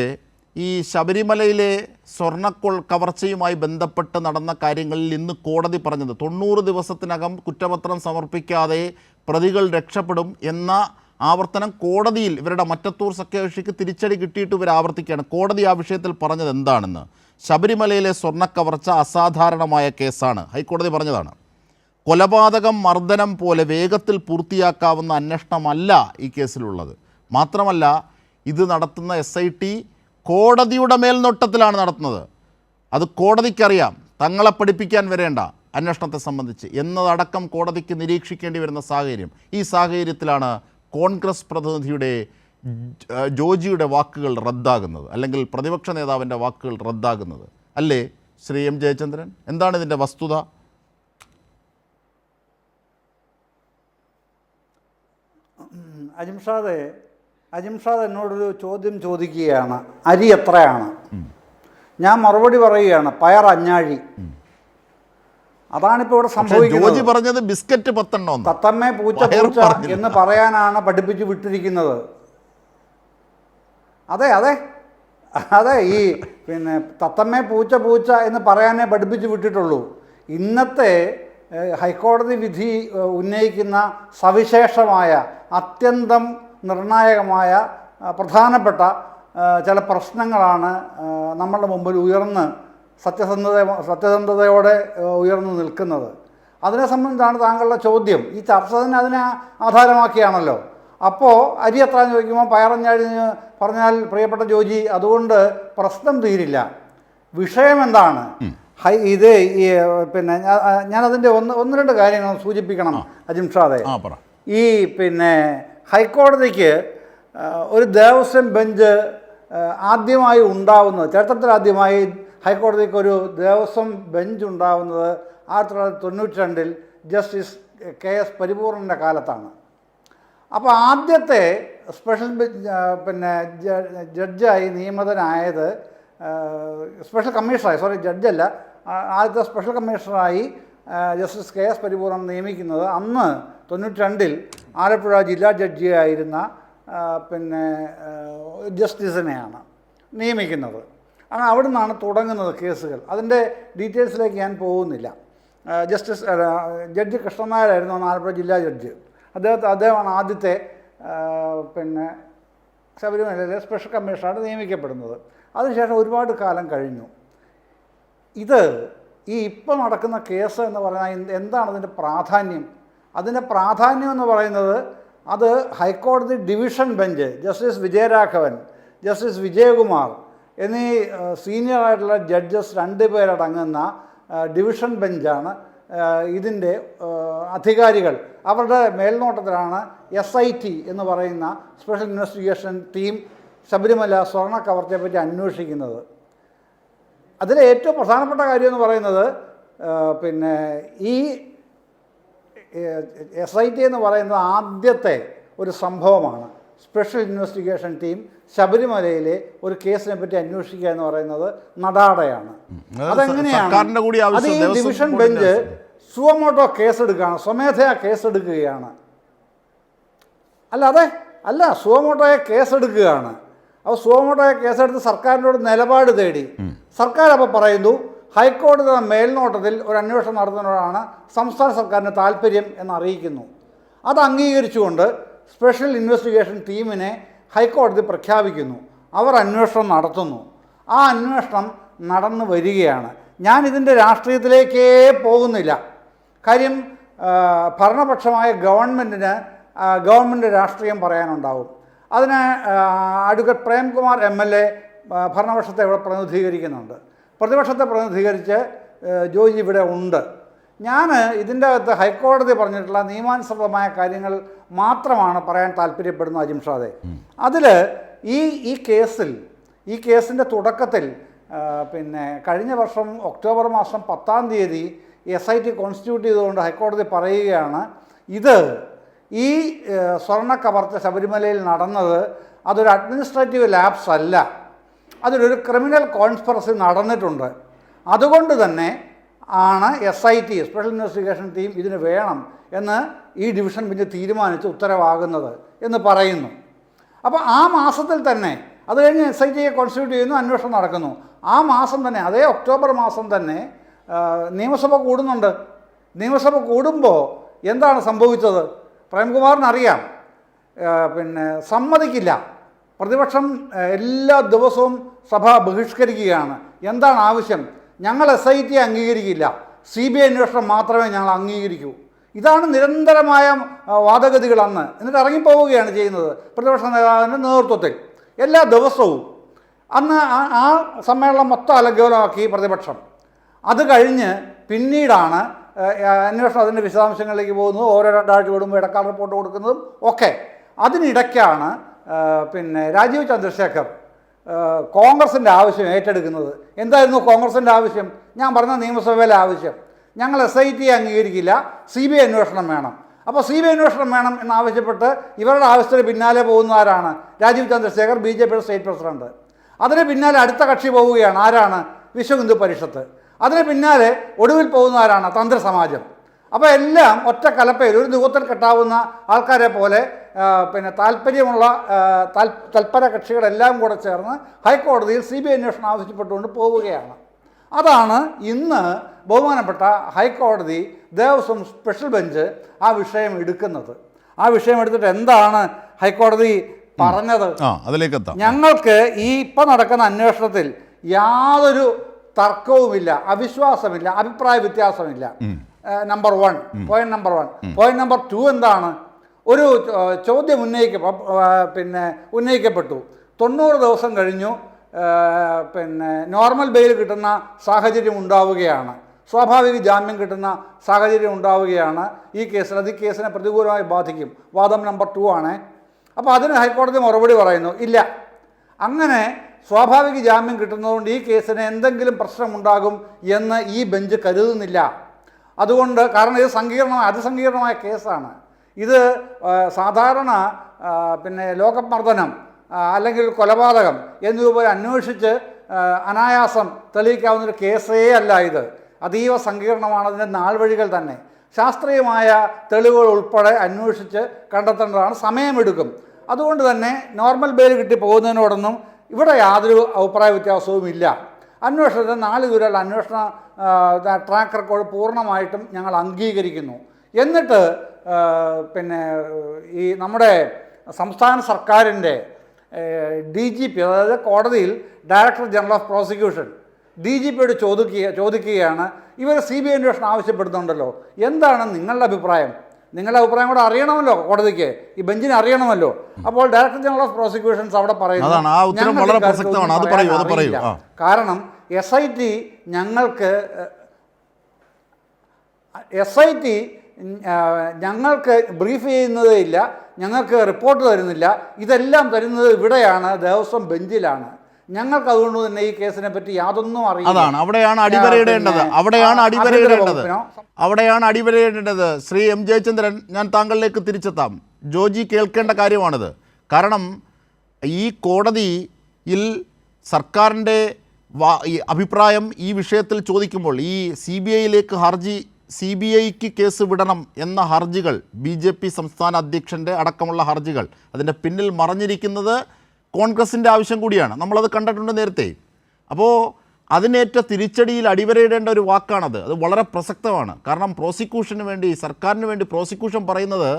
ഈ ശബരിമലയിലെ സ്വർണ്ണക്കൊൾ കവർച്ചയുമായി ബന്ധപ്പെട്ട് നടന്ന കാര്യങ്ങളിൽ ഇന്ന് കോടതി പറഞ്ഞത് 90 ദിവസത്തിനകം കുറ്റപത്രം സമർപ്പിക്കാതെ പ്രതികൾ രക്ഷപ്പെടും എന്ന ആവർത്തനം കോടതിയിൽ ഇവരുടെ മറ്റത്തൂർ സഖ്യകക്ഷിക്ക് തിരിച്ചടി കിട്ടിയിട്ട് ഇവർ ആവർത്തിക്കുകയാണ്. കോടതി ആ വിഷയത്തിൽ പറഞ്ഞത് എന്താണെന്ന്, ശബരിമലയിലെ സ്വർണ്ണക്കവർച്ച അസാധാരണമായ കേസാണ്, ഹൈക്കോടതി പറഞ്ഞതാണ്. കൊലപാതകം, മർദ്ദനം പോലെ വേഗത്തിൽ പൂർത്തിയാക്കാവുന്ന അന്വേഷണമല്ല ഈ കേസിലുള്ളത്. മാത്രമല്ല, ഇത് നടത്തുന്ന SIT കോടതിയുടെ മേൽനോട്ടത്തിലാണ് നടത്തുന്നത്. അത് കോടതിക്കറിയാം, തങ്ങളെ പഠിപ്പിക്കാൻ വരേണ്ട അന്വേഷണത്തെ സംബന്ധിച്ച് എന്നതടക്കം കോടതിക്ക് നിരീക്ഷിക്കേണ്ടി വരുന്ന സാഹചര്യം. ഈ സാഹചര്യത്തിലാണ് കോൺഗ്രസ് പ്രതിനിധിയുടെ ജോജിയുടെ വാക്കുകൾ റദ്ദാകുന്നത്, അല്ലെങ്കിൽ പ്രതിപക്ഷ നേതാവിൻ്റെ വാക്കുകൾ റദ്ദാകുന്നത് അല്ലേ ശ്രീ M. ജയചന്ദ്രൻ? എന്താണ് ഇതിൻ്റെ വസ്തുത? അജിംഷാദ് എന്നോടൊരു ചോദ്യം ചോദിക്കുകയാണ്, അരി എത്രയാണ്? ഞാൻ മറുപടി പറയുകയാണ്, പയർ അഞ്ഞാഴി. അതാണിപ്പോൾ ഇവിടെ സംഭവിക്കുന്നത്. ബിസ്ക്കറ്റ് 10 തത്തമ്മേ പൂച്ച പൂച്ച എന്ന് പറയാനാണ് പഠിപ്പിച്ചു വിട്ടിരിക്കുന്നത്. അതെ അതെ അതെ ഈ തത്തമ്മേ പൂച്ച പൂച്ച എന്ന് പറയാനേ പഠിപ്പിച്ചു വിട്ടിട്ടുള്ളൂ. ഇന്നത്തെ ഹൈക്കോടതി വിധി ഉന്നയിക്കുന്ന സവിശേഷമായ, അത്യന്തം നിർണായകമായ, പ്രധാനപ്പെട്ട ചില പ്രശ്നങ്ങളാണ് നമ്മളുടെ മുമ്പിൽ സത്യസന്ധതയോടെ ഉയർന്നു നിൽക്കുന്നത്. അതിനെ സംബന്ധിച്ചാണ് താങ്കളുടെ ചോദ്യം. ഈ ചർച്ച തന്നെ അതിനെ ആധാരമാക്കിയാണല്ലോ. അപ്പോൾ അരി എത്ര ചോദിക്കുമ്പോൾ പയറഞ്ഞാഴി പറഞ്ഞാൽ, പ്രിയപ്പെട്ട ജോജി, അതുകൊണ്ട് പ്രശ്നം തീരില്ല. വിഷയം എന്താണ്? ഇത് ഈ പിന്നെ ഞാനതിൻ്റെ ഒന്ന് രണ്ട് കാര്യങ്ങൾ സൂചിപ്പിക്കണം അജിംഷാദെ. പറ. ഈ പിന്നെ ഹൈക്കോടതിക്ക് ഒരു ദേവസ്വം ബെഞ്ച് ആദ്യമായി ഉണ്ടാവുന്നത്, ചരിത്രത്തിൽ ആദ്യമായി ഹൈക്കോടതിക്ക് ഒരു ദേവസ്വം ബെഞ്ച് ഉണ്ടാവുന്നത് 1992 ജസ്റ്റിസ് KS പരിപൂർണൻ്റെ കാലത്താണ്. അപ്പോൾ ആദ്യത്തെ സ്പെഷ്യൽ പിന്നെ ജഡ്ജായി നിയമിതനായത് സ്പെഷ്യൽ കമ്മീഷണറായി, ജഡ്ജല്ല, ആദ്യത്തെ സ്പെഷ്യൽ കമ്മീഷണറായി ജസ്റ്റിസ് KS പരിപൂർണൻ നിയമിക്കുന്നത് അന്ന് 92 ആലപ്പുഴ ജില്ലാ ജഡ്ജിയായിരുന്ന പിന്നെ ജസ്റ്റിസിനെയാണ് നിയമിക്കുന്നത്. അങ്ങനെ അവിടെ നിന്നാണ് തുടങ്ങുന്നത് കേസുകൾ. അതിൻ്റെ ഡീറ്റെയിൽസിലേക്ക് ഞാൻ പോകുന്നില്ല. ജഡ്ജി കൃഷ്ണൻ നായരായിരുന്നു ആലപ്പുഴ ജില്ലാ ജഡ്ജി. അദ്ദേഹമാണ് ആദ്യത്തെ പിന്നെ ശബരിമലയിലെ സ്പെഷ്യൽ കമ്മീഷണറായിട്ട് നിയമിക്കപ്പെടുന്നത്. അതിനുശേഷം ഒരുപാട് കാലം കഴിഞ്ഞു. ഇപ്പോൾ നടക്കുന്ന കേസ് എന്ന് പറഞ്ഞാൽ എന്താണ് അതിൻ്റെ പ്രാധാന്യം? അതിൻ്റെ പ്രാധാന്യം എന്ന് പറയുന്നത് അത് ഹൈക്കോടതി division bench justice Vijayaraghavan, justice Vijayakumar എന്നീ സീനിയറായിട്ടുള്ള ജഡ്ജസ് 2 പേരടങ്ങുന്ന ഡിവിഷൻ ബെഞ്ചാണ് ഇതിൻ്റെ അധികാരികൾ. അവരുടെ മേൽനോട്ടത്തിലാണ് SIT എന്ന് പറയുന്ന സ്പെഷ്യൽ ഇൻവെസ്റ്റിഗേഷൻ ടീം ശബരിമല സ്വർണ്ണ കവർച്ചയെ പറ്റി അന്വേഷിക്കുന്നത്. അതിലെ ഏറ്റവും പ്രധാനപ്പെട്ട കാര്യം എന്ന് പറയുന്നത് പിന്നെ ഈ SIT എന്ന് പറയുന്നത് ആദ്യത്തെ ഒരു സംഭവമാണ്. സ്പെഷ്യൽ ഇൻവെസ്റ്റിഗേഷൻ ടീം ശബരിമലയിലെ ഒരു കേസിനെ പറ്റി അന്വേഷിക്കുക എന്ന് പറയുന്നത് നടാടയാണ്. അതെങ്ങനെയാണ്? അത് ഈ ഡിവിഷൻ ബെഞ്ച് സുവമോട്ടോ കേസെടുക്കുകയാണ്, സ്വമേധയാ കേസെടുക്കുകയാണ്. അല്ല സുവമോട്ടോയെ കേസെടുക്കുകയാണ്. അപ്പോൾ സുവമോട്ടോയെ കേസെടുത്ത് സർക്കാരിനോട് നിലപാട് തേടി. സർക്കാർ അപ്പോൾ പറയുന്നു ഹൈക്കോടതിയുടെ മേൽനോട്ടത്തിൽ ഒരു അന്വേഷണം നടത്തുന്നതിനോടാണ് സംസ്ഥാന സർക്കാരിന് താല്പര്യം എന്നറിയിക്കുന്നു. അത് അംഗീകരിച്ചുകൊണ്ട് സ്പെഷ്യൽ ഇൻവെസ്റ്റിഗേഷൻ ടീമിനെ ഹൈക്കോടതി പ്രഖ്യാപിക്കുന്നു. അവർ അന്വേഷണം നടത്തുന്നു. ആ അന്വേഷണം നടന്നു വരികയാണ്. ഞാനിതിൻ്റെ രാഷ്ട്രീയത്തിലേക്കേ പോകുന്നില്ല. കാര്യം ഭരണപക്ഷമായ ഗവൺമെൻറ് രാഷ്ട്രീയം പറയാനുണ്ടാവും. അതിന് അഡ്വക്കേറ്റ് പ്രേംകുമാർ MLA ഭരണപക്ഷത്തെ ഇവിടെ പ്രതിനിധീകരിക്കുന്നുണ്ട്. പ്രതിപക്ഷത്തെ പ്രതിനിധീകരിച്ച് ജോജി ഇവിടെ ഉണ്ട്. ഞാൻ ഇതിൻ്റെ അകത്ത് ഹൈക്കോടതി പറഞ്ഞിട്ടുള്ള നിയമാനുസൃതമായ കാര്യങ്ങൾ മാത്രമാണ് പറയാൻ താല്പര്യപ്പെടുന്നത് അജിംഷാദെ. അതിൽ ഈ കേസിൻ്റെ തുടക്കത്തിൽ പിന്നെ കഴിഞ്ഞ വർഷം ഒക്ടോബർ മാസം 10-ാം തീയതി SIT കോൺസ്റ്റിറ്റ്യൂട്ട് ചെയ്തുകൊണ്ട് ഹൈക്കോടതി പറയുകയാണ് ഈ സ്വർണ്ണ കവർച്ച ശബരിമലയിൽ നടന്നത് അതൊരു അഡ്മിനിസ്ട്രേറ്റീവ് ലാപ്സ് അല്ല, അതിലൊരു ക്രിമിനൽ കോൺസ്പിറസി നടന്നിട്ടുണ്ട്. അതുകൊണ്ട് തന്നെ ആണ് SIT സ്പെഷ്യൽ ഇൻവെസ്റ്റിഗേഷൻ ടീം ഇതിന് വേണം എന്ന് ഈ ഡിവിഷൻ ബെഞ്ച് തീരുമാനിച്ച് ഉത്തരവാകുന്നത് എന്ന് പറയുന്നു. അപ്പോൾ ആ മാസത്തിൽ തന്നെ അത് കഴിഞ്ഞ് SITയെ കോൺസ്റ്റിറ്റ്യൂട്ട് ചെയ്യുന്നു, അന്വേഷണം നടക്കുന്നു. ആ മാസം തന്നെ, അതേ ഒക്ടോബർ മാസം തന്നെ നിയമസഭ കൂടുന്നുണ്ട്. നിയമസഭ കൂടുമ്പോൾ എന്താണ് സംഭവിച്ചത്? പ്രേംകുമാറിനറിയാം, പിന്നെ സമ്മതിക്കില്ല. പ്രതിപക്ഷം എല്ലാ ദിവസവും സഭ ബഹിഷ്കരിക്കുകയാണ്. എന്താണ് ആവശ്യം? ഞങ്ങൾ SITയെ അംഗീകരിക്കില്ല, CBI അന്വേഷണം മാത്രമേ ഞങ്ങൾ അംഗീകരിക്കൂ. ഇതാണ് നിരന്തരമായ വാദഗതികൾ അന്ന്. എന്നിട്ട് ഇറങ്ങിപ്പോവുകയാണ് ചെയ്യുന്നത് പ്രതിപക്ഷ നേതാവിൻ്റെ നേതൃത്വത്തിൽ എല്ലാ ദിവസവും. അന്ന് ആ സമ്മേളനം മൊത്തം അലങ്കോലമാക്കി പ്രതിപക്ഷം. അത് കഴിഞ്ഞ് പിന്നീടാണ് അന്വേഷണം അതിൻ്റെ വിശദാംശങ്ങളിലേക്ക് പോകുന്നതും ഓരോ 2 ആഴ്ച കൂടുമ്പോൾ ഇടക്കാല റിപ്പോർട്ട് കൊടുക്കുന്നതും ഒക്കെ. അതിനിടയ്ക്കാണ് പിന്നെ രാജീവ് ചന്ദ്രശേഖർ കോൺഗ്രസിൻ്റെ ആവശ്യം ഏറ്റെടുക്കുന്നത്. എന്തായിരുന്നു കോൺഗ്രസിൻ്റെ ആവശ്യം? ഞാൻ പറഞ്ഞ നിയമസഭയിലെ ആവശ്യം, ഞങ്ങൾ SITയെ അംഗീകരിക്കില്ല, CBI അന്വേഷണം വേണം. അപ്പോൾ CBI അന്വേഷണം വേണം എന്നാവശ്യപ്പെട്ട് ഇവരുടെ ആവശ്യത്തിന് പിന്നാലെ പോകുന്നവരാണ് രാജീവ് ചന്ദ്രശേഖർ, BJPയുടെ സ്റ്റേറ്റ് പ്രസിഡന്റ്. അതിന് പിന്നാലെ അടുത്ത കക്ഷി പോവുകയാണ്. ആരാണ്? വിശ്വ ഹിന്ദു പരിഷത്ത്. അതിന് പിന്നാലെ ഒടുവിൽ പോകുന്നവരാണ് തന്ത്രസമാജം. അപ്പോൾ എല്ലാം ഒറ്റ കലപ്പയിൽ ഒരു നുഖത്തിൽ കെട്ടാവുന്ന ആൾക്കാരെ പോലെ പിന്നെ താല്പര്യമുള്ള തൽപര കക്ഷികളെല്ലാം കൂടെ ചേർന്ന് ഹൈക്കോടതിയിൽ CBI അന്വേഷണം ആവശ്യപ്പെട്ടുകൊണ്ട് പോവുകയാണ്. അതാണ് ഇന്ന് ബഹുമാനപ്പെട്ട ഹൈക്കോടതി ദേവസ്വം സ്പെഷ്യൽ ബെഞ്ച് ആ വിഷയം എടുക്കുന്നത്. ആ വിഷയം എടുത്തിട്ട് എന്താണ് ഹൈക്കോടതി പറഞ്ഞത്? ഞങ്ങൾക്ക് ഈ ഇപ്പം നടക്കുന്ന അന്വേഷണത്തിൽ യാതൊരു തർക്കവുമില്ല, അവിശ്വാസമില്ല, അഭിപ്രായ വ്യത്യാസമില്ല. Number 1. Point number 1. Point number 2 എന്താണ്? ഒരു ചോദ്യം ഉന്നയിക്കപ്പെട്ടു. 90 ദിവസം കഴിഞ്ഞു പിന്നെ നോർമൽ ബെയിൽ കിട്ടുന്ന സാഹചര്യം ഉണ്ടാവുകയാണ്, സ്വാഭാവിക ജാമ്യം കിട്ടുന്ന സാഹചര്യം ഉണ്ടാവുകയാണ് ഈ കേസിൽ. അത് ഈ കേസിനെ പ്രതികൂലമായി ബാധിക്കും. വാദം നമ്പർ 2 ആണ്. അപ്പോൾ അതിന് ഹൈക്കോടതി മറുപടി പറയുന്നു, ഇല്ല, അങ്ങനെ സ്വാഭാവിക ജാമ്യം കിട്ടുന്നതുകൊണ്ട് ഈ കേസിന് എന്തെങ്കിലും പ്രശ്നമുണ്ടാകും എന്ന് ഈ ബെഞ്ച് കരുതുന്നില്ല. അതുകൊണ്ട്, കാരണം ഇത് അതിസങ്കീർണമായ കേസാണ്. ഇത് സാധാരണ പിന്നെ ലോകമർദ്ദനം അല്ലെങ്കിൽ കൊലപാതകം എന്നിവ പോലെ അന്വേഷിച്ച് അനായാസം തെളിയിക്കാവുന്നൊരു കേസേ അല്ല ഇത്. അതീവ സങ്കീർണമാണ്. അതിൻ്റെ നാൾവഴികൾ തന്നെ ശാസ്ത്രീയമായ തെളിവുകൾ ഉൾപ്പെടെ അന്വേഷിച്ച് കണ്ടെത്തേണ്ടതാണ്, സമയമെടുക്കും. അതുകൊണ്ട് തന്നെ നോർമൽ ബെയിൽ കിട്ടി പോകുന്നതിനോടൊന്നും ഇവിടെ യാതൊരു അഭിപ്രായ വ്യത്യാസവും ഇല്ല. അന്വേഷണത്തിൽ 4 ദൂരമുള്ള അന്വേഷണ ട്രാക്ക് റെക്കോർഡ് പൂർണ്ണമായിട്ടും ഞങ്ങൾ അംഗീകരിക്കുന്നു. എന്നിട്ട് പിന്നെ ഈ നമ്മുടെ സംസ്ഥാന സർക്കാരിൻ്റെ DGP, അതായത് കോടതിയിൽ ഡയറക്ടർ ജനറൽ ഓഫ് പ്രോസിക്യൂഷൻ DGPയോട് ചോദിക്കുകയാണ്, ഇവർ CBI അന്വേഷണം ആവശ്യപ്പെടുന്നുണ്ടല്ലോ, എന്താണ് നിങ്ങളുടെ അഭിപ്രായം? നിങ്ങളുടെ അഭിപ്രായം കൂടെ അറിയണമല്ലോ കോടതിക്ക്, ഈ ബെഞ്ചിന് അറിയണമല്ലോ. അപ്പോൾ ഡയറക്ടർ ജനറൽ ഓഫ് പ്രോസിക്യൂഷൻസ് അവിടെ പറയുന്നു, കാരണം SIT ഞങ്ങൾക്ക് ബ്രീഫ് ചെയ്യുന്നതേ ഇല്ല, ഞങ്ങൾക്ക് റിപ്പോർട്ട് തരുന്നില്ല, ഇതെല്ലാം തരുന്നത് ഇവിടെയാണ്, ദേവസ്വം ബെഞ്ചിലാണ്. ഞങ്ങൾക്ക് അതുകൊണ്ട് തന്നെ ഈ കേസിനെ പറ്റി യാതൊന്നും അറിയില്ല. അതാണ് അവിടെയാണ് അടിവരയിടേണ്ടത്. ശ്രീ M. ജയചന്ദ്രൻ, ഞാൻ താങ്കളിലേക്ക് തിരിച്ചെത്താം. ജോജി കേൾക്കേണ്ട കാര്യമാണിത്. കാരണം ഈ കോടതിയിൽ സർക്കാരിൻ്റെ അഭിപ്രായം ഈ വിഷയത്തിൽ ചോദിക്കുമ്പോൾ ഈ CBIക്ക് കേസ് വിടണം എന്ന ഹർജികൾ, BJP സംസ്ഥാന അധ്യക്ഷൻ്റെ അടക്കമുള്ള ഹർജികൾ, അതിൻ്റെ പിന്നിൽ മറഞ്ഞിരിക്കുന്നത് കോൺഗ്രസിൻ്റെ ആവശ്യം കൂടിയാണ്. നമ്മളത് കണ്ടിട്ടുണ്ട് നേരത്തെ. അപ്പോൾ അതിനേറ്റ തിരിച്ചടിയിൽ അടിവരയിടേണ്ട ഒരു വാക്കാണത്. അത് വളരെ പ്രസക്തമാണ്. കാരണം സർക്കാരിന് വേണ്ടി പ്രോസിക്യൂഷൻ പറയുന്നത്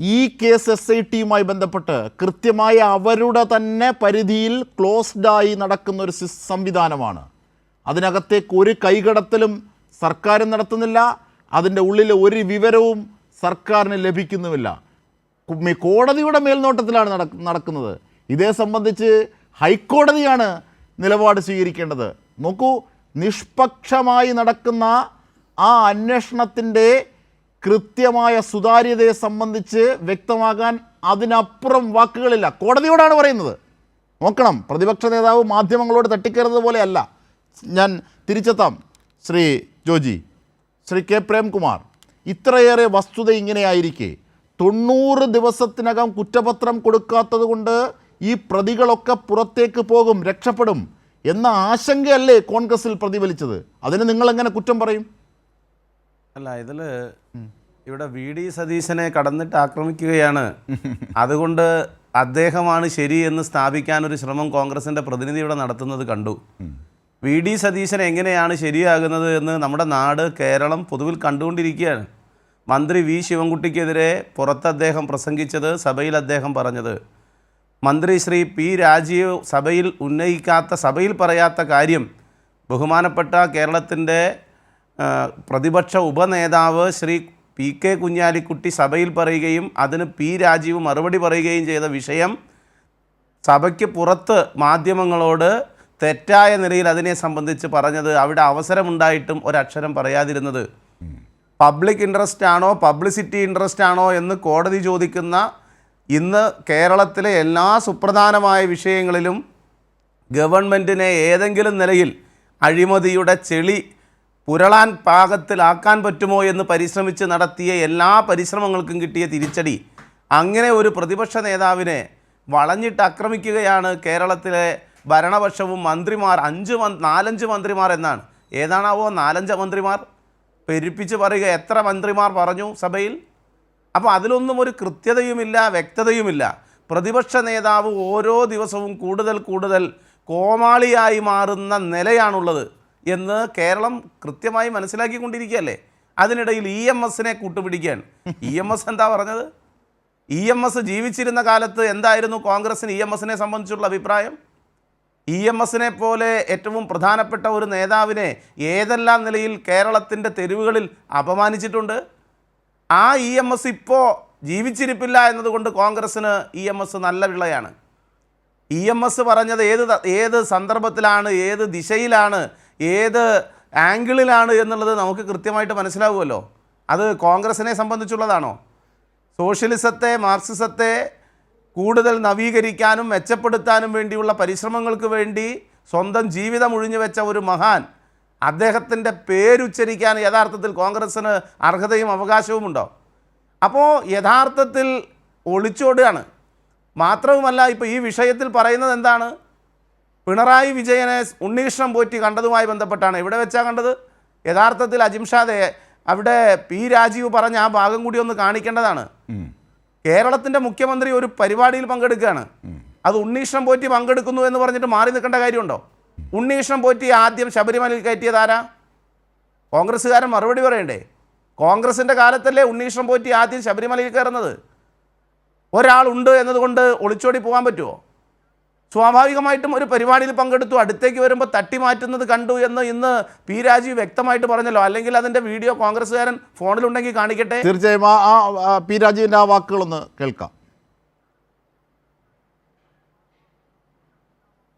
ഈ കേസ് SITയുമായി ബന്ധപ്പെട്ട് കൃത്യമായി അവരുടെ തന്നെ പരിധിയിൽ ക്ലോസ്ഡായി നടക്കുന്ന ഒരു സംവിധാനമാണ്. അതിനകത്തേക്ക് ഒരു കൈകടത്തലും സർക്കാരും നടത്തുന്നില്ല, അതിൻ്റെ ഉള്ളിലെ ഒരു വിവരവും സർക്കാരിന് ലഭിക്കുന്നുമില്ല. കോടതിയുടെ മേൽനോട്ടത്തിലാണ് നടക്കുന്നത്. ഇതേ സംബന്ധിച്ച് ഹൈക്കോടതിയാണ് നിലപാട് സ്വീകരിക്കേണ്ടത്. നോക്കൂ, നിഷ്പക്ഷമായി നടക്കുന്ന ആ അന്വേഷണത്തിൻ്റെ കൃത്യമായ സുതാര്യതയെ സംബന്ധിച്ച് വ്യക്തമാകാൻ അതിനപ്പുറം വാക്കുകളില്ല. കോടതിയോടാണ് പറയുന്നത്. നോക്കണം, പ്രതിപക്ഷ നേതാവ് മാധ്യമങ്ങളോട് തട്ടിക്കയറുന്നത് പോലെയല്ല. ഞാൻ തിരിച്ചെത്താം ശ്രീ ജോജി. ശ്രീ K. പ്രേംകുമാർ, ഇത്രയേറെ വസ്തുത ഇങ്ങനെയായിരിക്കെ 90 ദിവസത്തിനകം കുറ്റപത്രം കൊടുക്കാത്തത് കൊണ്ട് ഈ പ്രതികളൊക്കെ പുറത്തേക്ക് പോകും, രക്ഷപ്പെടും എന്ന ആശങ്കയല്ലേ കോൺഗ്രസിൽ പ്രതിഫലിച്ചത്? അതിന് നിങ്ങളെങ്ങനെ കുറ്റം പറയും? അല്ല, ഇവിടെ VD സതീശനെ കടന്നിട്ട് ആക്രമിക്കുകയാണ്. അതുകൊണ്ട് അദ്ദേഹമാണ് ശരി എന്ന് സ്ഥാപിക്കാൻ ഒരു ശ്രമം കോൺഗ്രസിൻ്റെ പ്രതിനിധി ഇവിടെ നടത്തുന്നത് കണ്ടു. VD സതീശൻ എങ്ങനെയാണ് ശരിയാകുന്നത് എന്ന് നമ്മുടെ നാട്, കേരളം പൊതുവിൽ കണ്ടുകൊണ്ടിരിക്കുകയാണ്. മന്ത്രി V. ശിവൻകുട്ടിക്കെതിരെ പുറത്ത് അദ്ദേഹം പ്രസംഗിച്ചത്, സഭയിൽ അദ്ദേഹം പറഞ്ഞത്, മന്ത്രി ശ്രീ P. രാജീവ് സഭയിൽ പറയാത്ത കാര്യം ബഹുമാനപ്പെട്ട കേരളത്തിൻ്റെ പ്രതിപക്ഷ ഉപനേതാവ് ശ്രീ PK കുഞ്ഞാലിക്കുട്ടി സഭയിൽ പറയുകയും അതിന് P. രാജീവ് മറുപടി പറയുകയും ചെയ്ത വിഷയം സഭയ്ക്ക് പുറത്ത് മാധ്യമങ്ങളോട് തെറ്റായ നിലയിൽ അതിനെ സംബന്ധിച്ച് പറഞ്ഞത്, അവിടെ അവസരമുണ്ടായിട്ടും ഒരക്ഷരം പറയാതിരുന്നത്, പബ്ലിക് ഇൻട്രസ്റ്റ് ആണോ പബ്ലിസിറ്റി ഇൻട്രസ്റ്റ് ആണോ എന്ന് കോടതി ചോദിക്കുന്ന ഇന്ന് കേരളത്തിലെ എല്ലാ സുപ്രധാനമായ വിഷയങ്ങളിലും ഗവൺമെൻറ്റിനെ ഏതെങ്കിലും നിലയിൽ അഴിമതിയുടെ ചെളി പുരളാൻ പാകത്തിലാക്കാൻ പറ്റുമോ എന്ന് പരിശ്രമിച്ച് നടത്തിയ എല്ലാ പരിശ്രമങ്ങൾക്കും കിട്ടിയ തിരിച്ചടി, അങ്ങനെ ഒരു പ്രതിപക്ഷ നേതാവിനെ വളഞ്ഞിട്ട് ആക്രമിക്കുകയാണ് കേരളത്തിലെ ഭരണപക്ഷവും. മന്ത്രിമാർ 4-5 മന്ത്രിമാർ എന്നാണ്, ഏതാണാവോ 4-5 മന്ത്രിമാർ പെരുപ്പിച്ച് പറയുക. എത്ര മന്ത്രിമാർ പറഞ്ഞു സഭയിൽ? അപ്പോൾ അതിലൊന്നും ഒരു കൃത്യതയുമില്ല, വ്യക്തതയുമില്ല. പ്രതിപക്ഷ നേതാവ് ഓരോ ദിവസവും കൂടുതൽ കോമാളിയായി മാറുന്ന നിലയാണുള്ളത് എന്ന് കേരളം കൃത്യമായി മനസ്സിലാക്കിക്കൊണ്ടിരിക്കുകയല്ലേ. അതിനിടയിൽ EMSനെ കൂട്ടുപിടിക്കാൻ EMS എന്താ പറഞ്ഞത്? EMS ജീവിച്ചിരുന്ന കാലത്ത് എന്തായിരുന്നു കോൺഗ്രസിന് EMSനെ സംബന്ധിച്ചുള്ള അഭിപ്രായം? EMSനെ പോലെ ഏറ്റവും പ്രധാനപ്പെട്ട ഒരു നേതാവിനെ ഏതെല്ലാം നിലയിൽ കേരളത്തിൻ്റെ തെരുവുകളിൽ അപമാനിച്ചിട്ടുണ്ട്. ആ EMS ഇപ്പോൾ ജീവിച്ചിരിപ്പില്ല എന്നതുകൊണ്ട് കോൺഗ്രസ്സിന് EMS നല്ല വിളയാണ്. EMS പറഞ്ഞത് ഏത് സന്ദർഭത്തിലാണ്, ഏത് ദിശയിലാണ്, ഏത് ആംഗിളിലാണ് എന്നുള്ളത് നമുക്ക് കൃത്യമായിട്ട് മനസ്സിലാവുമല്ലോ. അത് കോൺഗ്രസിനെ സംബന്ധിച്ചുള്ളതാണോ? സോഷ്യലിസത്തെ, മാർക്സിസത്തെ കൂടുതൽ നവീകരിക്കാനും മെച്ചപ്പെടുത്താനും വേണ്ടിയുള്ള പരിശ്രമങ്ങൾക്ക് വേണ്ടി സ്വന്തം ജീവിതം ഒഴിഞ്ഞു വെച്ച ഒരു മഹാൻ, അദ്ദേഹത്തിൻ്റെ പേരുച്ചരിക്കാൻ യഥാർത്ഥത്തിൽ കോൺഗ്രസ്സിന് അർഹതയും അവകാശവുമുണ്ടോ? അപ്പോൾ യഥാർത്ഥത്തിൽ ഒളിച്ചോടുകയാണ്. മാത്രവുമല്ല, ഇപ്പോൾ ഈ വിഷയത്തിൽ പറയുന്നത് എന്താണ്? പിണറായി വിജയനെ ഉണ്ണികൃഷ്ണൻ പോറ്റി കണ്ടതുമായി ബന്ധപ്പെട്ടാണ്. എവിടെ വെച്ചാണ് കണ്ടത്? യഥാർത്ഥത്തിൽ അജിംഷാദെ അവിടെ പി രാജീവ് പറഞ്ഞ ആ ഭാഗം കൂടി ഒന്ന് കാണിക്കേണ്ടതാണ്. കേരളത്തിൻ്റെ മുഖ്യമന്ത്രി ഒരു പരിപാടിയിൽ പങ്കെടുക്കുകയാണ്. അത് ഉണ്ണികൃഷ്ണൻ പോറ്റി പങ്കെടുക്കുന്നു എന്ന് പറഞ്ഞിട്ട് മാറി നിൽക്കേണ്ട കാര്യമുണ്ടോ? ഉണ്ണികൃഷ്ണൻ പോറ്റി ആദ്യം ശബരിമലയിൽ കയറ്റിയതാരാ? കോൺഗ്രസ്സുകാരൻ മറുപടി പറയണ്ടേ? കോൺഗ്രസിൻ്റെ കാലത്തല്ലേ ഉണ്ണികൃഷ്ണൻ പോറ്റി ആദ്യം ശബരിമലയിൽ കയറുന്നത്? ഒരാളുണ്ട് എന്നതുകൊണ്ട് ഒളിച്ചോടി പോകാൻ പറ്റുമോ? സ്വാഭാവികമായിട്ടും ഒരു പരിപാടിയിൽ പങ്കെടുത്തു, അടുത്തേക്ക് വരുമ്പോൾ തട്ടി മാറ്റുന്നത് കണ്ടു എന്ന് ഇന്ന് പി രാജീവ് വ്യക്തമായിട്ട് പറഞ്ഞല്ലോ. അല്ലെങ്കിൽ അതിൻ്റെ വീഡിയോ കോൺഗ്രസ്സുകാരൻ ഫോണിലുണ്ടെങ്കിൽ കാണിക്കട്ടെ. തീർച്ചയായും ആ പി രാജീവിൻ്റെ ആ വാക്കുകളൊന്ന് കേൾക്കാം.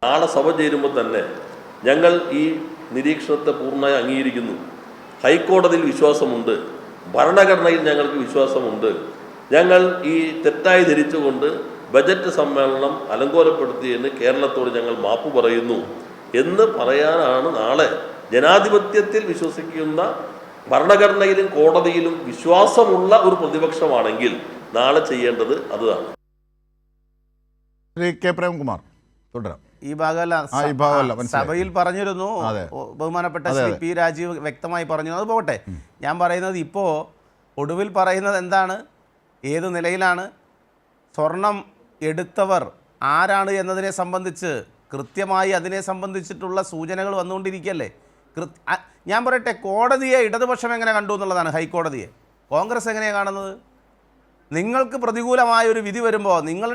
നാളെ സഭ ചേരുമ്പോൾ തന്നെ ഞങ്ങൾ ഈ നിരീക്ഷണത്തെ പൂർണ്ണമായി അംഗീകരിക്കുന്നു. ഹൈക്കോടതിയിൽ വിശ്വാസമുണ്ട്, ഭരണഘടനയിൽ ഞങ്ങൾക്ക് വിശ്വാസമുണ്ട്. ഞങ്ങൾ ഈ തെറ്റായി ധരിച്ചുകൊണ്ട് ബജറ്റ് സമ്മേളനം അലങ്കോലപ്പെടുത്തിയതിന് കേരളത്തോട് ഞങ്ങൾ മാപ്പ് പറയുന്നു എന്ന് പറയാനാണ് നാളെ ജനാധിപത്യത്തിൽ വിശ്വസിക്കുന്ന, ഭരണഘടനയിലും കോടതിയിലും വിശ്വാസമുള്ള ഒരു പ്രതിപക്ഷമാണെങ്കിൽ നാളെ ചെയ്യേണ്ടത് അതാണ്. ശ്രീ കെ പ്രേംകുമാർ തുടരാം. ഈ ഭാഗമല്ല, സഭയിൽ പറഞ്ഞിരുന്നു, ബഹുമാനപ്പെട്ട ശ്രീ പി രാജീവ് വ്യക്തമായി പറഞ്ഞു. അത് പോകട്ടെ, ഞാൻ പറയുന്നത് ഇപ്പോൾ ഒടുവിൽ പറയുന്നത് എന്താണ്, ഏത് നിലയിലാണ്, സ്വർണം എടുത്തവർ ആരാണ് എന്നതിനെ സംബന്ധിച്ച് കൃത്യമായി അതിനെ സംബന്ധിച്ചിട്ടുള്ള സൂചനകൾ വന്നുകൊണ്ടിരിക്കുകയല്ലേ. ഞാൻ പറയട്ടെ, കോടതിയെ ഇടതുപക്ഷം എങ്ങനെ കണ്ടു എന്നുള്ളതാണ്. ഹൈക്കോടതിയെ കോൺഗ്രസ് എങ്ങനെയാണ് കാണുന്നത്? നിങ്ങൾക്ക് പ്രതികൂലമായ ഒരു വിധി വരുമ്പോൾ നിങ്ങൾ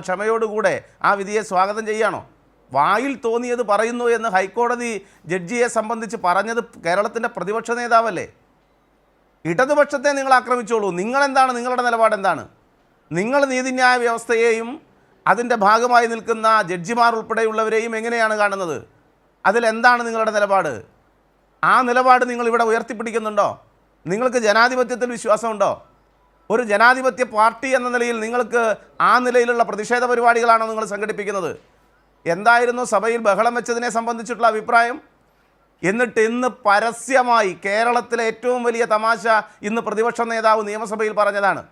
ക്ഷമയോടുകൂടെ ആ വിധിയെ സ്വാഗതം ചെയ്യുകയാണോ? വായിൽ തോന്നിയത് പറയുന്നു എന്ന് ഹൈക്കോടതി ജഡ്ജിയെ സംബന്ധിച്ച് പറഞ്ഞത് കേരളത്തിൻ്റെ പ്രതിപക്ഷ നേതാവല്ലേ. ഇടതുപക്ഷത്തെ നിങ്ങൾ ആക്രമിച്ചോളൂ. നിങ്ങളെന്താണ്, നിങ്ങളുടെ നിലപാട് എന്താണ്? നിങ്ങൾ നീതിന്യായ വ്യവസ്ഥയെയും അതിൻ്റെ ഭാഗമായി നിൽക്കുന്ന ജഡ്ജിമാർ ഉൾപ്പെടെയുള്ളവരെയും എങ്ങനെയാണ് കാണുന്നത്? അതിലെന്താണ് നിങ്ങളുടെ നിലപാട്? ആ നിലപാട് നിങ്ങളിവിടെ ഉയർത്തിപ്പിടിക്കുന്നുണ്ടോ? നിങ്ങൾക്ക് ജനാധിപത്യത്തിൽ വിശ്വാസമുണ്ടോ? ഒരു ജനാധിപത്യ പാർട്ടി എന്ന നിലയിൽ നിങ്ങൾക്ക് ആ നിലയിലുള്ള പ്രതിഷേധ പരിപാടികളാണോ നിങ്ങൾ സംഘടിപ്പിക്കുന്നത്? എന്തായിരുന്നു സഭയിൽ ബഹളം വെച്ചതിനെ സംബന്ധിച്ചിട്ടുള്ള അഭിപ്രായം? എന്നിട്ട് ഇന്ന് പരസ്യമായി കേരളത്തിലെ ഏറ്റവും വലിയ തമാശ ഇന്ന് പ്രതിപക്ഷ നേതാവ് നിയമസഭയിൽ പറഞ്ഞതാണ്.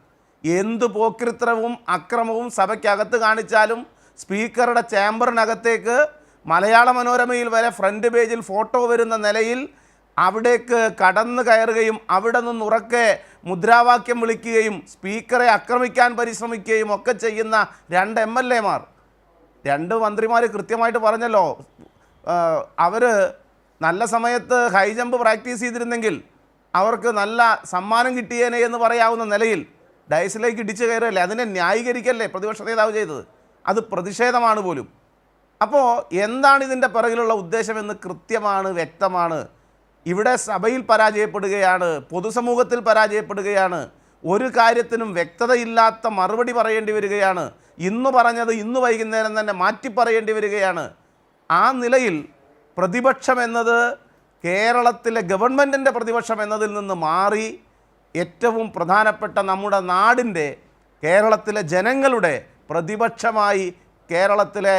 എന്ത് പോക്രിത്തരവും അക്രമവും സഭയ്ക്കകത്ത് കാണിച്ചാലും സ്പീക്കറുടെ ചേംബറിനകത്തേക്ക് മലയാള മനോരമയിൽ വരെ ഫ്രണ്ട് പേജിൽ ഫോട്ടോ വരുന്ന നിലയിൽ അവിടേക്ക് കടന്നു കയറുകയും അവിടെ നിന്ന് ഉറക്കെ മുദ്രാവാക്യം വിളിക്കുകയും സ്പീക്കറെ ആക്രമിക്കാൻ പരിശ്രമിക്കുകയും ഒക്കെ ചെയ്യുന്ന രണ്ട് MLA മാർ, രണ്ട് മന്ത്രിമാർ കൃത്യമായിട്ട് പറഞ്ഞല്ലോ, അവർ നല്ല സമയത്ത് ഹൈ ജമ്പ് പ്രാക്ടീസ് ചെയ്തിരുന്നെങ്കിൽ അവർക്ക് നല്ല സമ്മാനം കിട്ടിയേനെ എന്ന് പറയാവുന്ന നിലയിൽ ഡയസിലേക്ക് ഇടിച്ചു കയറല്ലേ. അതിനെ ന്യായീകരിക്കല്ലേ പ്രതിപക്ഷ നേതാവ് ചെയ്തത്? അത് പ്രതിഷേധമാണ് പോലും. അപ്പോൾ എന്താണ് ഇതിൻ്റെ പിറകിലുള്ള ഉദ്ദേശമെന്ന് കൃത്യമാണ്, വ്യക്തമാണ്. ഇവിടെ സഭയിൽ പരാജയപ്പെടുകയാണ്, പൊതുസമൂഹത്തിൽ പരാജയപ്പെടുകയാണ്, ഒരു കാര്യത്തിനും വ്യക്തതയില്ലാത്ത മറുപടി പറയേണ്ടി വരികയാണ്, ഇന്ന് പറഞ്ഞത് ഇന്ന് വൈകുന്നേരം തന്നെ മാറ്റി പറയേണ്ടി വരികയാണ്. ആ നിലയിൽ പ്രതിപക്ഷം എന്നത് കേരളത്തിലെ ഗവൺമെൻറ്റിൻ്റെ പ്രതിപക്ഷം എന്നതിൽ നിന്ന് മാറി ഏറ്റവും പ്രധാനപ്പെട്ട നമ്മുടെ നാടിൻ്റെ, കേരളത്തിലെ ജനങ്ങളുടെ പ്രതിപക്ഷമായി കേരളത്തിലെ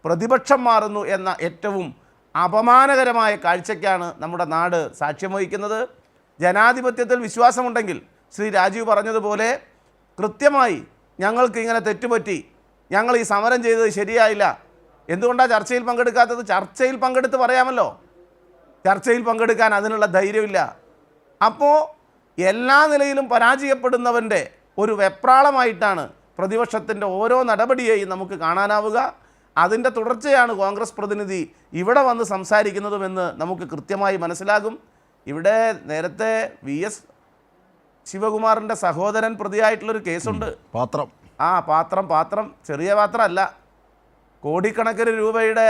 പ്രതിപക്ഷം മാറുന്നു എന്ന ഏറ്റവും അപമാനകരമായ കാഴ്ചയ്ക്കാണ് നമ്മുടെ നാട് സാക്ഷ്യം വഹിക്കുന്നത്. ജനാധിപത്യത്തിൽ വിശ്വാസമുണ്ടെങ്കിൽ ശ്രീ രാജീവ് പറഞ്ഞതുപോലെ കൃത്യമായി ഞങ്ങൾക്ക് ഇങ്ങനെ തെറ്റുപറ്റി, ഞങ്ങൾ ഈ സമരം ചെയ്തത് ശരിയായില്ല, എന്തുകൊണ്ടാണ് ചർച്ചയിൽ പങ്കെടുക്കാത്തത്? ചർച്ചയിൽ പങ്കെടുത്ത് പറയാമല്ലോ. ചർച്ചയിൽ പങ്കെടുക്കാൻ അതിനുള്ള ധൈര്യമില്ല. അപ്പോൾ എല്ലാ നിലയിലും പരാജയപ്പെടുന്നവൻ്റെ ഒരു വെപ്രാളമായിട്ടാണ് പ്രതിപക്ഷത്തിൻ്റെ ഓരോ നടപടിയെയും നമുക്ക് കാണാനാവുക. അതിൻ്റെ തുടർച്ചയാണ് കോൺഗ്രസ് പ്രതിനിധി ഇവിടെ വന്ന് സംസാരിക്കുന്നതുമെന്ന് നമുക്ക് കൃത്യമായി മനസ്സിലാകും. ഇവിടെ നേരത്തെ VS ശിവകുമാറിൻ്റെ സഹോദരൻ പ്രതിയായിട്ടുള്ളൊരു കേസുണ്ട്. പാത്രം ചെറിയ പാത്രമല്ല, കോടിക്കണക്കിന് രൂപയുടെ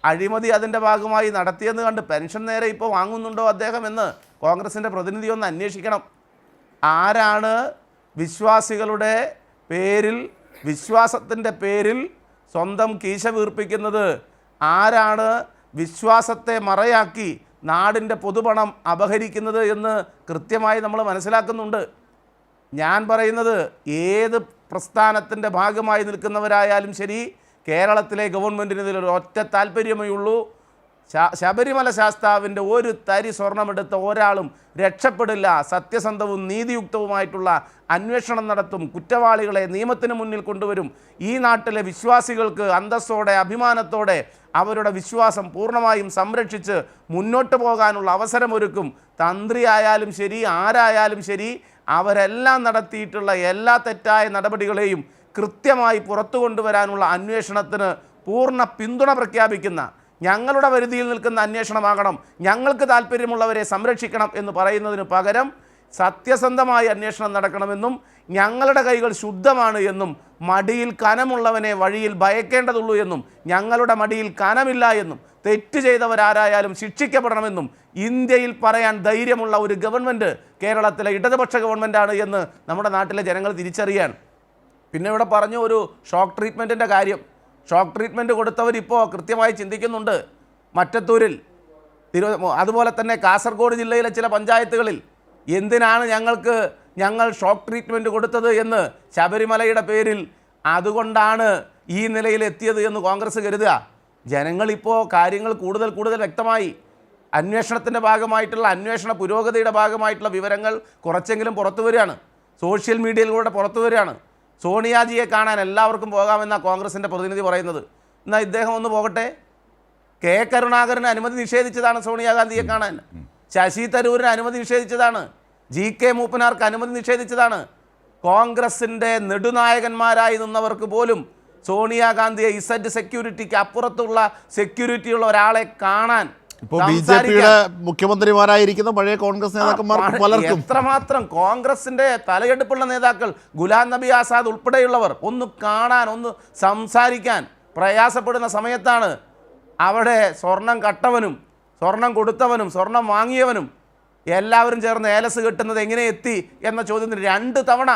അഴിമതി അതിൻ്റെ ഭാഗമായി നടത്തിയെന്ന് കണ്ട് പെൻഷൻ നേരെ ഇപ്പോൾ വാങ്ങുന്നുണ്ടോ അദ്ദേഹം എന്ന് കോൺഗ്രസിൻ്റെ പ്രതിനിധി ഒന്ന് അന്വേഷിക്കണം. ആരാണ് വിശ്വാസികളുടെ പേരിൽ, വിശ്വാസത്തിൻ്റെ പേരിൽ സ്വന്തം കീശ വീർപ്പിക്കുന്നത് ആരാണ് വിശ്വാസത്തെ മറയാക്കി നാടിൻ്റെ പൊതുപണം അപഹരിക്കുന്നത് എന്ന് കൃത്യമായി നമ്മൾ മനസ്സിലാക്കുന്നുണ്ട്. ഞാൻ പറയുന്നത് ഏത് പ്രസ്ഥാനത്തിൻ്റെ ഭാഗമായി നിൽക്കുന്നവരായാലും ശരി, കേരളത്തിലെ ഗവൺമെൻറ്റിന് ഇതിലൊരു ഒറ്റ താല്പര്യമേ ഉള്ളൂ. ശബരിമല ശാസ്താവിൻ്റെ ഒരു തരി സ്വർണമെടുത്ത ഒരാളും രക്ഷപ്പെടില്ല. സത്യസന്ധവും നീതിയുക്തവുമായിട്ടുള്ള അന്വേഷണം നടത്തും, കുറ്റവാളികളെ നിയമത്തിന് മുന്നിൽ കൊണ്ടുവരും. ഈ നാട്ടിലെ വിശ്വാസികൾക്ക് അന്തസ്സോടെ അഭിമാനത്തോടെ അവരുടെ വിശ്വാസം പൂർണ്ണമായും സംരക്ഷിച്ച് മുന്നോട്ട് പോകാനുള്ള അവസരമൊരുക്കും. തന്ത്രിയായാലും ശരി, ആരായാലും ശരി, അവരെല്ലാം നടത്തിയിട്ടുള്ള എല്ലാ തെറ്റായ നടപടികളെയും കൃത്യമായി പുറത്തു കൊണ്ടുവരാനുള്ള അന്വേഷണത്തിന് പൂർണ്ണ പിന്തുണ പ്രഖ്യാപിക്കുന്ന, ഞങ്ങളുടെ പരിധിയിൽ നിൽക്കുന്ന അന്വേഷണമാകണം, ഞങ്ങൾക്ക് താല്പര്യമുള്ളവരെ സംരക്ഷിക്കണം എന്ന് പറയുന്നതിന് പകരം സത്യസന്ധമായ അന്വേഷണം നടക്കണമെന്നും ഞങ്ങളുടെ കൈകൾ ശുദ്ധമാണ് എന്നും മടിയിൽ കനമുള്ളവനെ വഴിയിൽ ഭയക്കേണ്ടതുള്ളൂ എന്നും ഞങ്ങളുടെ മടിയിൽ കനമില്ല എന്നും തെറ്റ് ചെയ്തവരാരായാലും ശിക്ഷിക്കപ്പെടണമെന്നും ഇന്ത്യയിൽ പറയാൻ ധൈര്യമുള്ള ഒരു ഗവൺമെൻറ് കേരളത്തിലെ ഇടതുപക്ഷ ഗവൺമെൻറ്റാണ് എന്ന് നമ്മുടെ നാട്ടിലെ ജനങ്ങൾ തിരിച്ചറിയാൻ. പിന്നെ ഇവിടെ പറഞ്ഞു ഒരു ഷോക്ക് ട്രീറ്റ്മെൻറ്റിൻ്റെ കാര്യം. ഷോക്ക് ട്രീറ്റ്മെൻറ്റ് കൊടുത്തവരിപ്പോൾ കൃത്യമായി ചിന്തിക്കുന്നുണ്ട്. മറ്റത്തൂരിൽ, അതുപോലെ തന്നെ കാസർഗോഡ് ജില്ലയിലെ ചില പഞ്ചായത്തുകളിൽ എന്തിനാണ് ഞങ്ങൾ ഷോക്ക് ട്രീറ്റ്മെൻറ്റ് കൊടുത്തത് എന്ന് ശബരിമലയുടെ പേരിൽ അതുകൊണ്ടാണ് ഈ നിലയിലെത്തിയത് എന്ന് കോൺഗ്രസ് കരുതുക. ജനങ്ങളിപ്പോൾ കാര്യങ്ങൾ കൂടുതൽ വ്യക്തമായി. അന്വേഷണത്തിൻ്റെ ഭാഗമായിട്ടുള്ള അന്വേഷണ പുരോഗതിയുടെ ഭാഗമായിട്ടുള്ള വിവരങ്ങൾ കുറച്ചെങ്കിലും പുറത്തു വരികയാണ്, സോഷ്യൽ മീഡിയയിലൂടെ പുറത്തു വരികയാണ്. സോണിയാജിയെ കാണാൻ എല്ലാവർക്കും പോകാമെന്നാണ് കോൺഗ്രസിൻ്റെ പ്രതിനിധി പറയുന്നത്. എന്നാൽ ഇദ്ദേഹം ഒന്ന് പോകട്ടെ. കെ കരുണാകരന് അനുമതി നിഷേധിച്ചതാണ് സോണിയാഗാന്ധിയെ കാണാൻ. ശശി തരൂരിന് അനുമതി നിഷേധിച്ചതാണ്. GK മൂപ്പനാർക്ക് അനുമതി നിഷേധിച്ചതാണ്. കോൺഗ്രസിൻ്റെ നെടുനായകന്മാരായി നിന്നവർക്ക് പോലും സോണിയാഗാന്ധിയെ ഇസഡ് സെക്യൂരിറ്റിക്ക് അപ്പുറത്തുള്ള സെക്യൂരിറ്റിയുള്ള ഒരാളെ കാണാൻ ഇപ്പോൾ ബിജെപിയുടെ മുഖ്യമന്ത്രിമാരായിരിക്കുന്ന പഴയ കോൺഗ്രസ് നേതാക്കന്മാർ പലർക്കും എത്രമാത്രം കോൺഗ്രസിന്റെ തലയെടുപ്പുള്ള നേതാക്കൾ ഗുലാം നബി ആസാദ് ഉൾപ്പെടെയുള്ളവർ ഒന്ന് കാണാൻ, ഒന്ന് സംസാരിക്കാൻ പ്രയാസപ്പെടുന്ന സമയത്താണ് അവിടെ സ്വർണം കട്ടവനും സ്വർണം കൊടുത്തവനും സ്വർണം വാങ്ങിയവനും എല്ലാവരും ചേർന്ന് ഏലസ് കെട്ടുന്നത് എങ്ങനെ എത്തി എന്ന ചോദ്യത്തിന് 2 തവണ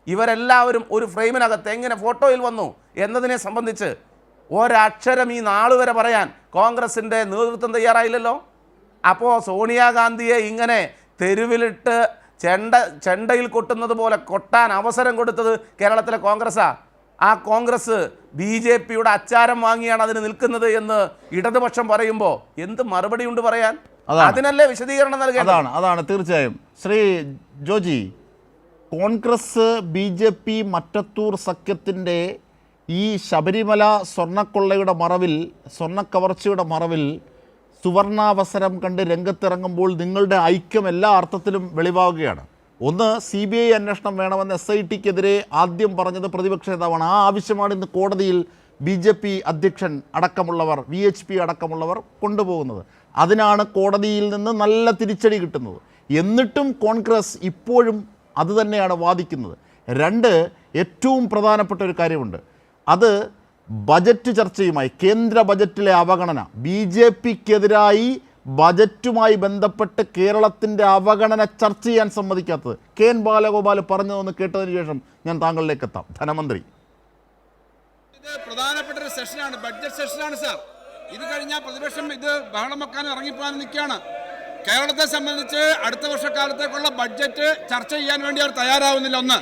ഇവരെല്ലാവരും ഒരു ഫ്രെയിമിനകത്ത് എങ്ങനെ ഫോട്ടോയിൽ വന്നു എന്നതിനെ സംബന്ധിച്ച് ഒരക്ഷരം ഈ നാളുവരെ പറയാൻ കോൺഗ്രസിൻ്റെ നേതൃത്വം തയ്യാറായില്ലല്ലോ. അപ്പോൾ സോണിയാഗാന്ധിയെ ഇങ്ങനെ തെരുവിലിട്ട് ചെണ്ടയിൽ കൊട്ടുന്നത് പോലെ കൊട്ടാൻ അവസരം കൊടുത്തത് കേരളത്തിലെ കോൺഗ്രസ്സാണ്. ആ കോൺഗ്രസ് BJPയുടെ അച്ചാരം വാങ്ങിയാണ് അതിന് നിൽക്കുന്നത് എന്ന് ഇടതുപക്ഷം പറയുമ്പോൾ എന്ത് മറുപടി ഉണ്ട് പറയാൻ? അതിനല്ലേ വിശദീകരണം നൽകേണ്ടത്? അതാണ് തീർച്ചയായും. ശ്രീ ജോജി, കോൺഗ്രസ് BJP മറ്റത്തൂർ സഖ്യത്തിൻ്റെ ഈ ശബരിമല സ്വർണ്ണക്കൊള്ളയുടെ മറവിൽ, സ്വർണ്ണക്കവർച്ചയുടെ മറവിൽ സുവർണാവസരം കണ്ട് രംഗത്തിറങ്ങുമ്പോൾ നിങ്ങളുടെ ഐക്യം എല്ലാ അർത്ഥത്തിലും വെളിവാകുകയാണ്. ഒന്ന്, CBI അന്വേഷണം വേണമെന്ന് SITക്കെതിരെ ആദ്യം പറഞ്ഞത് പ്രതിപക്ഷ നേതാവാണ്. ആ ആവശ്യമാണ് ഇന്ന് കോടതിയിൽ BJP അധ്യക്ഷൻ അടക്കമുള്ളവർ, VHP അടക്കമുള്ളവർ കൊണ്ടുപോകുന്നത്. അതിനാണ് കോടതിയിൽ നിന്ന് നല്ല തിരിച്ചടി കിട്ടുന്നത്. എന്നിട്ടും കോൺഗ്രസ് ഇപ്പോഴും അതുതന്നെയാണ് വാദിക്കുന്നത്. 2, ഏറ്റവും പ്രധാനപ്പെട്ട ഒരു കാര്യമുണ്ട്. അത് ബജറ്റ് ചർച്ചയുമായി, കേന്ദ്ര ബജറ്റിലെ അവഗണന, BJPക്കെതിരായി ബജറ്റുമായി ബന്ധപ്പെട്ട് കേരളത്തിൻ്റെ അവഗണന ചർച്ച ചെയ്യാൻ സമ്മതിക്കാത്തത്. KN ബാലഗോപാൽ പറഞ്ഞതെന്ന് കേട്ടതിന് ശേഷം ഞാൻ താങ്കളിലേക്ക് എത്താം. ധനമന്ത്രി, ഇത് പ്രധാനപ്പെട്ട ഒരു സെഷനാണ്, ബഡ്ജറ്റ് സെഷനാണ് സാർ. ഇത് കഴിഞ്ഞാൽ പ്രതിപക്ഷം ഇത് ബഹളം വെക്കാൻ ഇറങ്ങിപ്പോകാൻ നിൽക്കുകയാണ്. കേരളത്തെ സംബന്ധിച്ച് അടുത്ത വർഷക്കാലത്തേക്കുള്ള ബഡ്ജറ്റ് ചർച്ച ചെയ്യാൻ വേണ്ടി അവർ തയ്യാറാവുന്നില്ല. ഒന്ന്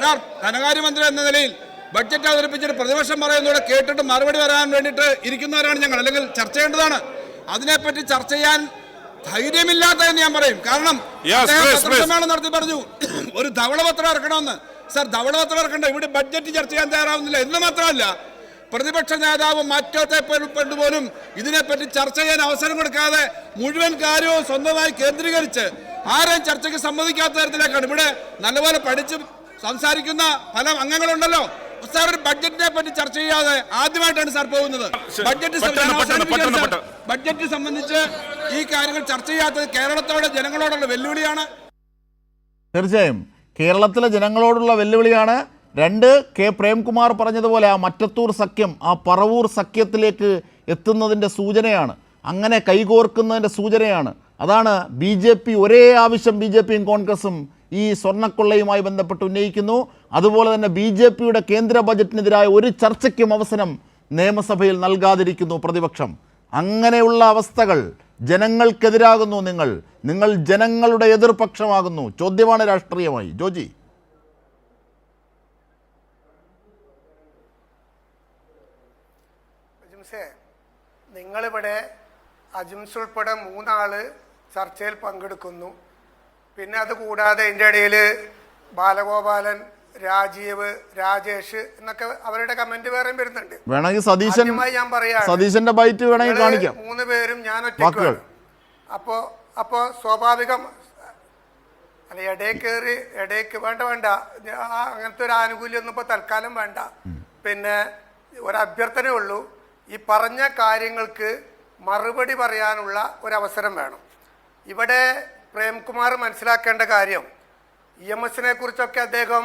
സാർ, ധനകാര്യമന്ത്രി എന്ന നിലയിൽ ബഡ്ജറ്റ് അവതരിപ്പിച്ചിട്ട് പ്രതിപക്ഷം പറയുന്നതോടെ കേട്ടിട്ട് മറുപടി വരാൻ വേണ്ടിയിട്ട് ഇരിക്കുന്നവരാണ് ഞങ്ങൾ, അല്ലെങ്കിൽ ചർച്ച ചെയ്യേണ്ടതാണ്. അതിനെപ്പറ്റി ചർച്ച ചെയ്യാൻ ധൈര്യമില്ലാത്തതെന്ന് ഞാൻ പറയും. കാരണം പത്രസമ്മേളനം നടത്തി പറഞ്ഞു ഒരു ധവളപത്രം ഇറക്കണമെന്ന്. സാർ, ധവളപത്രം ഇറക്കണ്ട, ഇവിടെ ബഡ്ജറ്റ് ചർച്ച ചെയ്യാൻ തയ്യാറാവുന്നില്ല എന്ന് മാത്രമല്ല, പ്രതിപക്ഷ നേതാവ് മറ്റത്തെ പോലും ഇതിനെപ്പറ്റി ചർച്ച ചെയ്യാൻ അവസരം കൊടുക്കാതെ മുഴുവൻ കാര്യവും സ്വന്തമായി കേന്ദ്രീകരിച്ച് ആരെയും ചർച്ചയ്ക്ക് സമ്മതിക്കാത്ത തരത്തിലേക്കാണ്. ഇവിടെ നല്ലപോലെ പഠിച്ച് സംസാരിക്കുന്ന പല അംഗങ്ങളുണ്ടല്ലോ. സാർ, ഒരു ബഡ്ജറ്റിനെ പറ്റി ചർച്ച ചെയ്യാതെ ആദ്യമായിട്ടാണ് സാർ പോകുന്നത്. ബഡ്ജറ്റ് സംബന്ധിച്ച് ഈ കാര്യങ്ങൾ ചർച്ച ചെയ്യാത്തത് കേരളത്തോടെ ജനങ്ങളോടുള്ള വെല്ലുവിളിയാണ്. തീർച്ചയായും കേരളത്തിലെ ജനങ്ങളോടുള്ള വെല്ലുവിളിയാണ്. 2, K പ്രേംകുമാർ പറഞ്ഞതുപോലെ ആ മറ്റത്തൂർ സഖ്യം, ആ പറവൂർ സഖ്യത്തിലേക്ക് എത്തുന്നതിൻ്റെ സൂചനയാണ്, അങ്ങനെ കൈകോർക്കുന്നതിൻ്റെ സൂചനയാണ്. അതാണ് BJP, ഒരേ ആവശ്യം BJPയും കോൺഗ്രസും ഈ സ്വർണ്ണക്കൊള്ളയുമായി ബന്ധപ്പെട്ട് ഉന്നയിക്കുന്നു. അതുപോലെ തന്നെ BJPയുടെ കേന്ദ്ര ബജറ്റിനെതിരായ ഒരു ചർച്ചയ്ക്കും അവസരം നിയമസഭയിൽ നൽകാതിരിക്കുന്നു പ്രതിപക്ഷം. അങ്ങനെയുള്ള അവസ്ഥകൾ ജനങ്ങൾക്കെതിരാകുന്നു. നിങ്ങൾ ജനങ്ങളുടെ എതിർപക്ഷമാകുന്നു. ചോദ്യമാണ് രാഷ്ട്രീയമായി. ജോജി, നിങ്ങളിവിടെ അജിംസ് ഉൾപ്പെടെ 3 ആള് ചർച്ചയിൽ പങ്കെടുക്കുന്നു. പിന്നെ അത് കൂടാതെ ഇതിൻ്റെ ഇടയിൽ ബാലഗോപാലൻ, രാജീവ്, രാജേഷ് എന്നൊക്കെ അവരുടെ കമന്റ് വേറെയും വരുന്നുണ്ട്. വേണമെങ്കിൽ ഞാൻ പറയാം, സതീശന്റെ ബൈറ്റ് വേണമെങ്കിൽ കാണിക്കാം. 3 പേരും ഞാൻ ഒറ്റയ്ക്ക്. അപ്പോ സ്വാഭാവികം അല്ല, ഇടയ്ക്ക് വേണ്ട അങ്ങനത്തെ ഒരു ആനുകൂല്യമൊന്നും ഇപ്പൊ തൽക്കാലം വേണ്ട. പിന്നെ ഒരു അഭ്യർത്ഥനയേ ഉള്ളൂ, ഈ പറഞ്ഞ കാര്യങ്ങൾക്ക് മറുപടി പറയാനുള്ള ഒരവസരം വേണം. ഇവിടെ പ്രേംകുമാർ മനസ്സിലാക്കേണ്ട കാര്യം, EMS-നെ കുറിച്ചൊക്കെ അദ്ദേഹം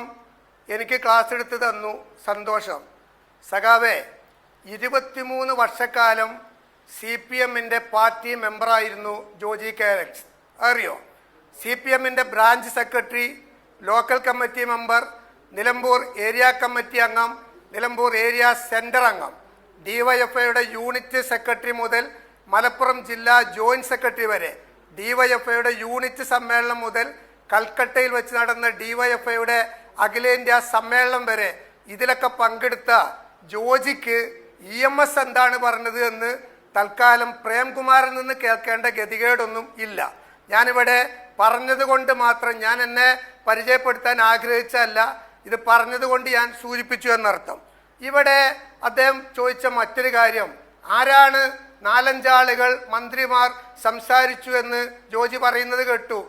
എനിക്ക് ക്ലാസ് എടുത്ത് തന്നു, സന്തോഷം. സഖാവേ, 23 വർഷക്കാലം CPM-ന്റെ പാർട്ടി മെമ്പറായിരുന്നു ജോജി കാരക്സ്, അറിയോ? CPM-ന്റെ branch secretary, local committee member, Nilambur area committee അംഗം, നിലമ്പൂർ ഏരിയ സെന്റർ അംഗം, DYFIയുടെ യൂണിറ്റ് സെക്രട്ടറി മുതൽ മലപ്പുറം ജില്ലാ ജോയിന്റ് സെക്രട്ടറി വരെ, DYFIയുടെ യൂണിറ്റ് സമ്മേളനം മുതൽ കൽക്കട്ടയിൽ വെച്ച് നടന്ന DYFIയുടെ അഖിലേന്ത്യാ സമ്മേളനം വരെ ഇതിലൊക്കെ പങ്കെടുത്ത ജോജിക്ക് EMS എന്താണ് പറഞ്ഞത് എന്ന് തൽക്കാലം പ്രേംകുമാറിൽ നിന്ന് കേൾക്കേണ്ട ഗതികേടൊന്നും ഇല്ല. ഞാനിവിടെ പറഞ്ഞത് കൊണ്ട് മാത്രം, ഞാൻ എന്നെ പരിചയപ്പെടുത്താൻ ആഗ്രഹിച്ചല്ല, ഇത് പറഞ്ഞത് കൊണ്ട് ഞാൻ സൂചിപ്പിച്ചു എന്നർത്ഥം. ഇവിടെ അദ്ദേഹം ചോദിച്ച മറ്റൊരു കാര്യം, ആരാണ് 4-5 ആളുകൾ മന്ത്രിമാർ സംസാരിച്ചു എന്ന് ജോജി പറയുന്നത് കേട്ടു.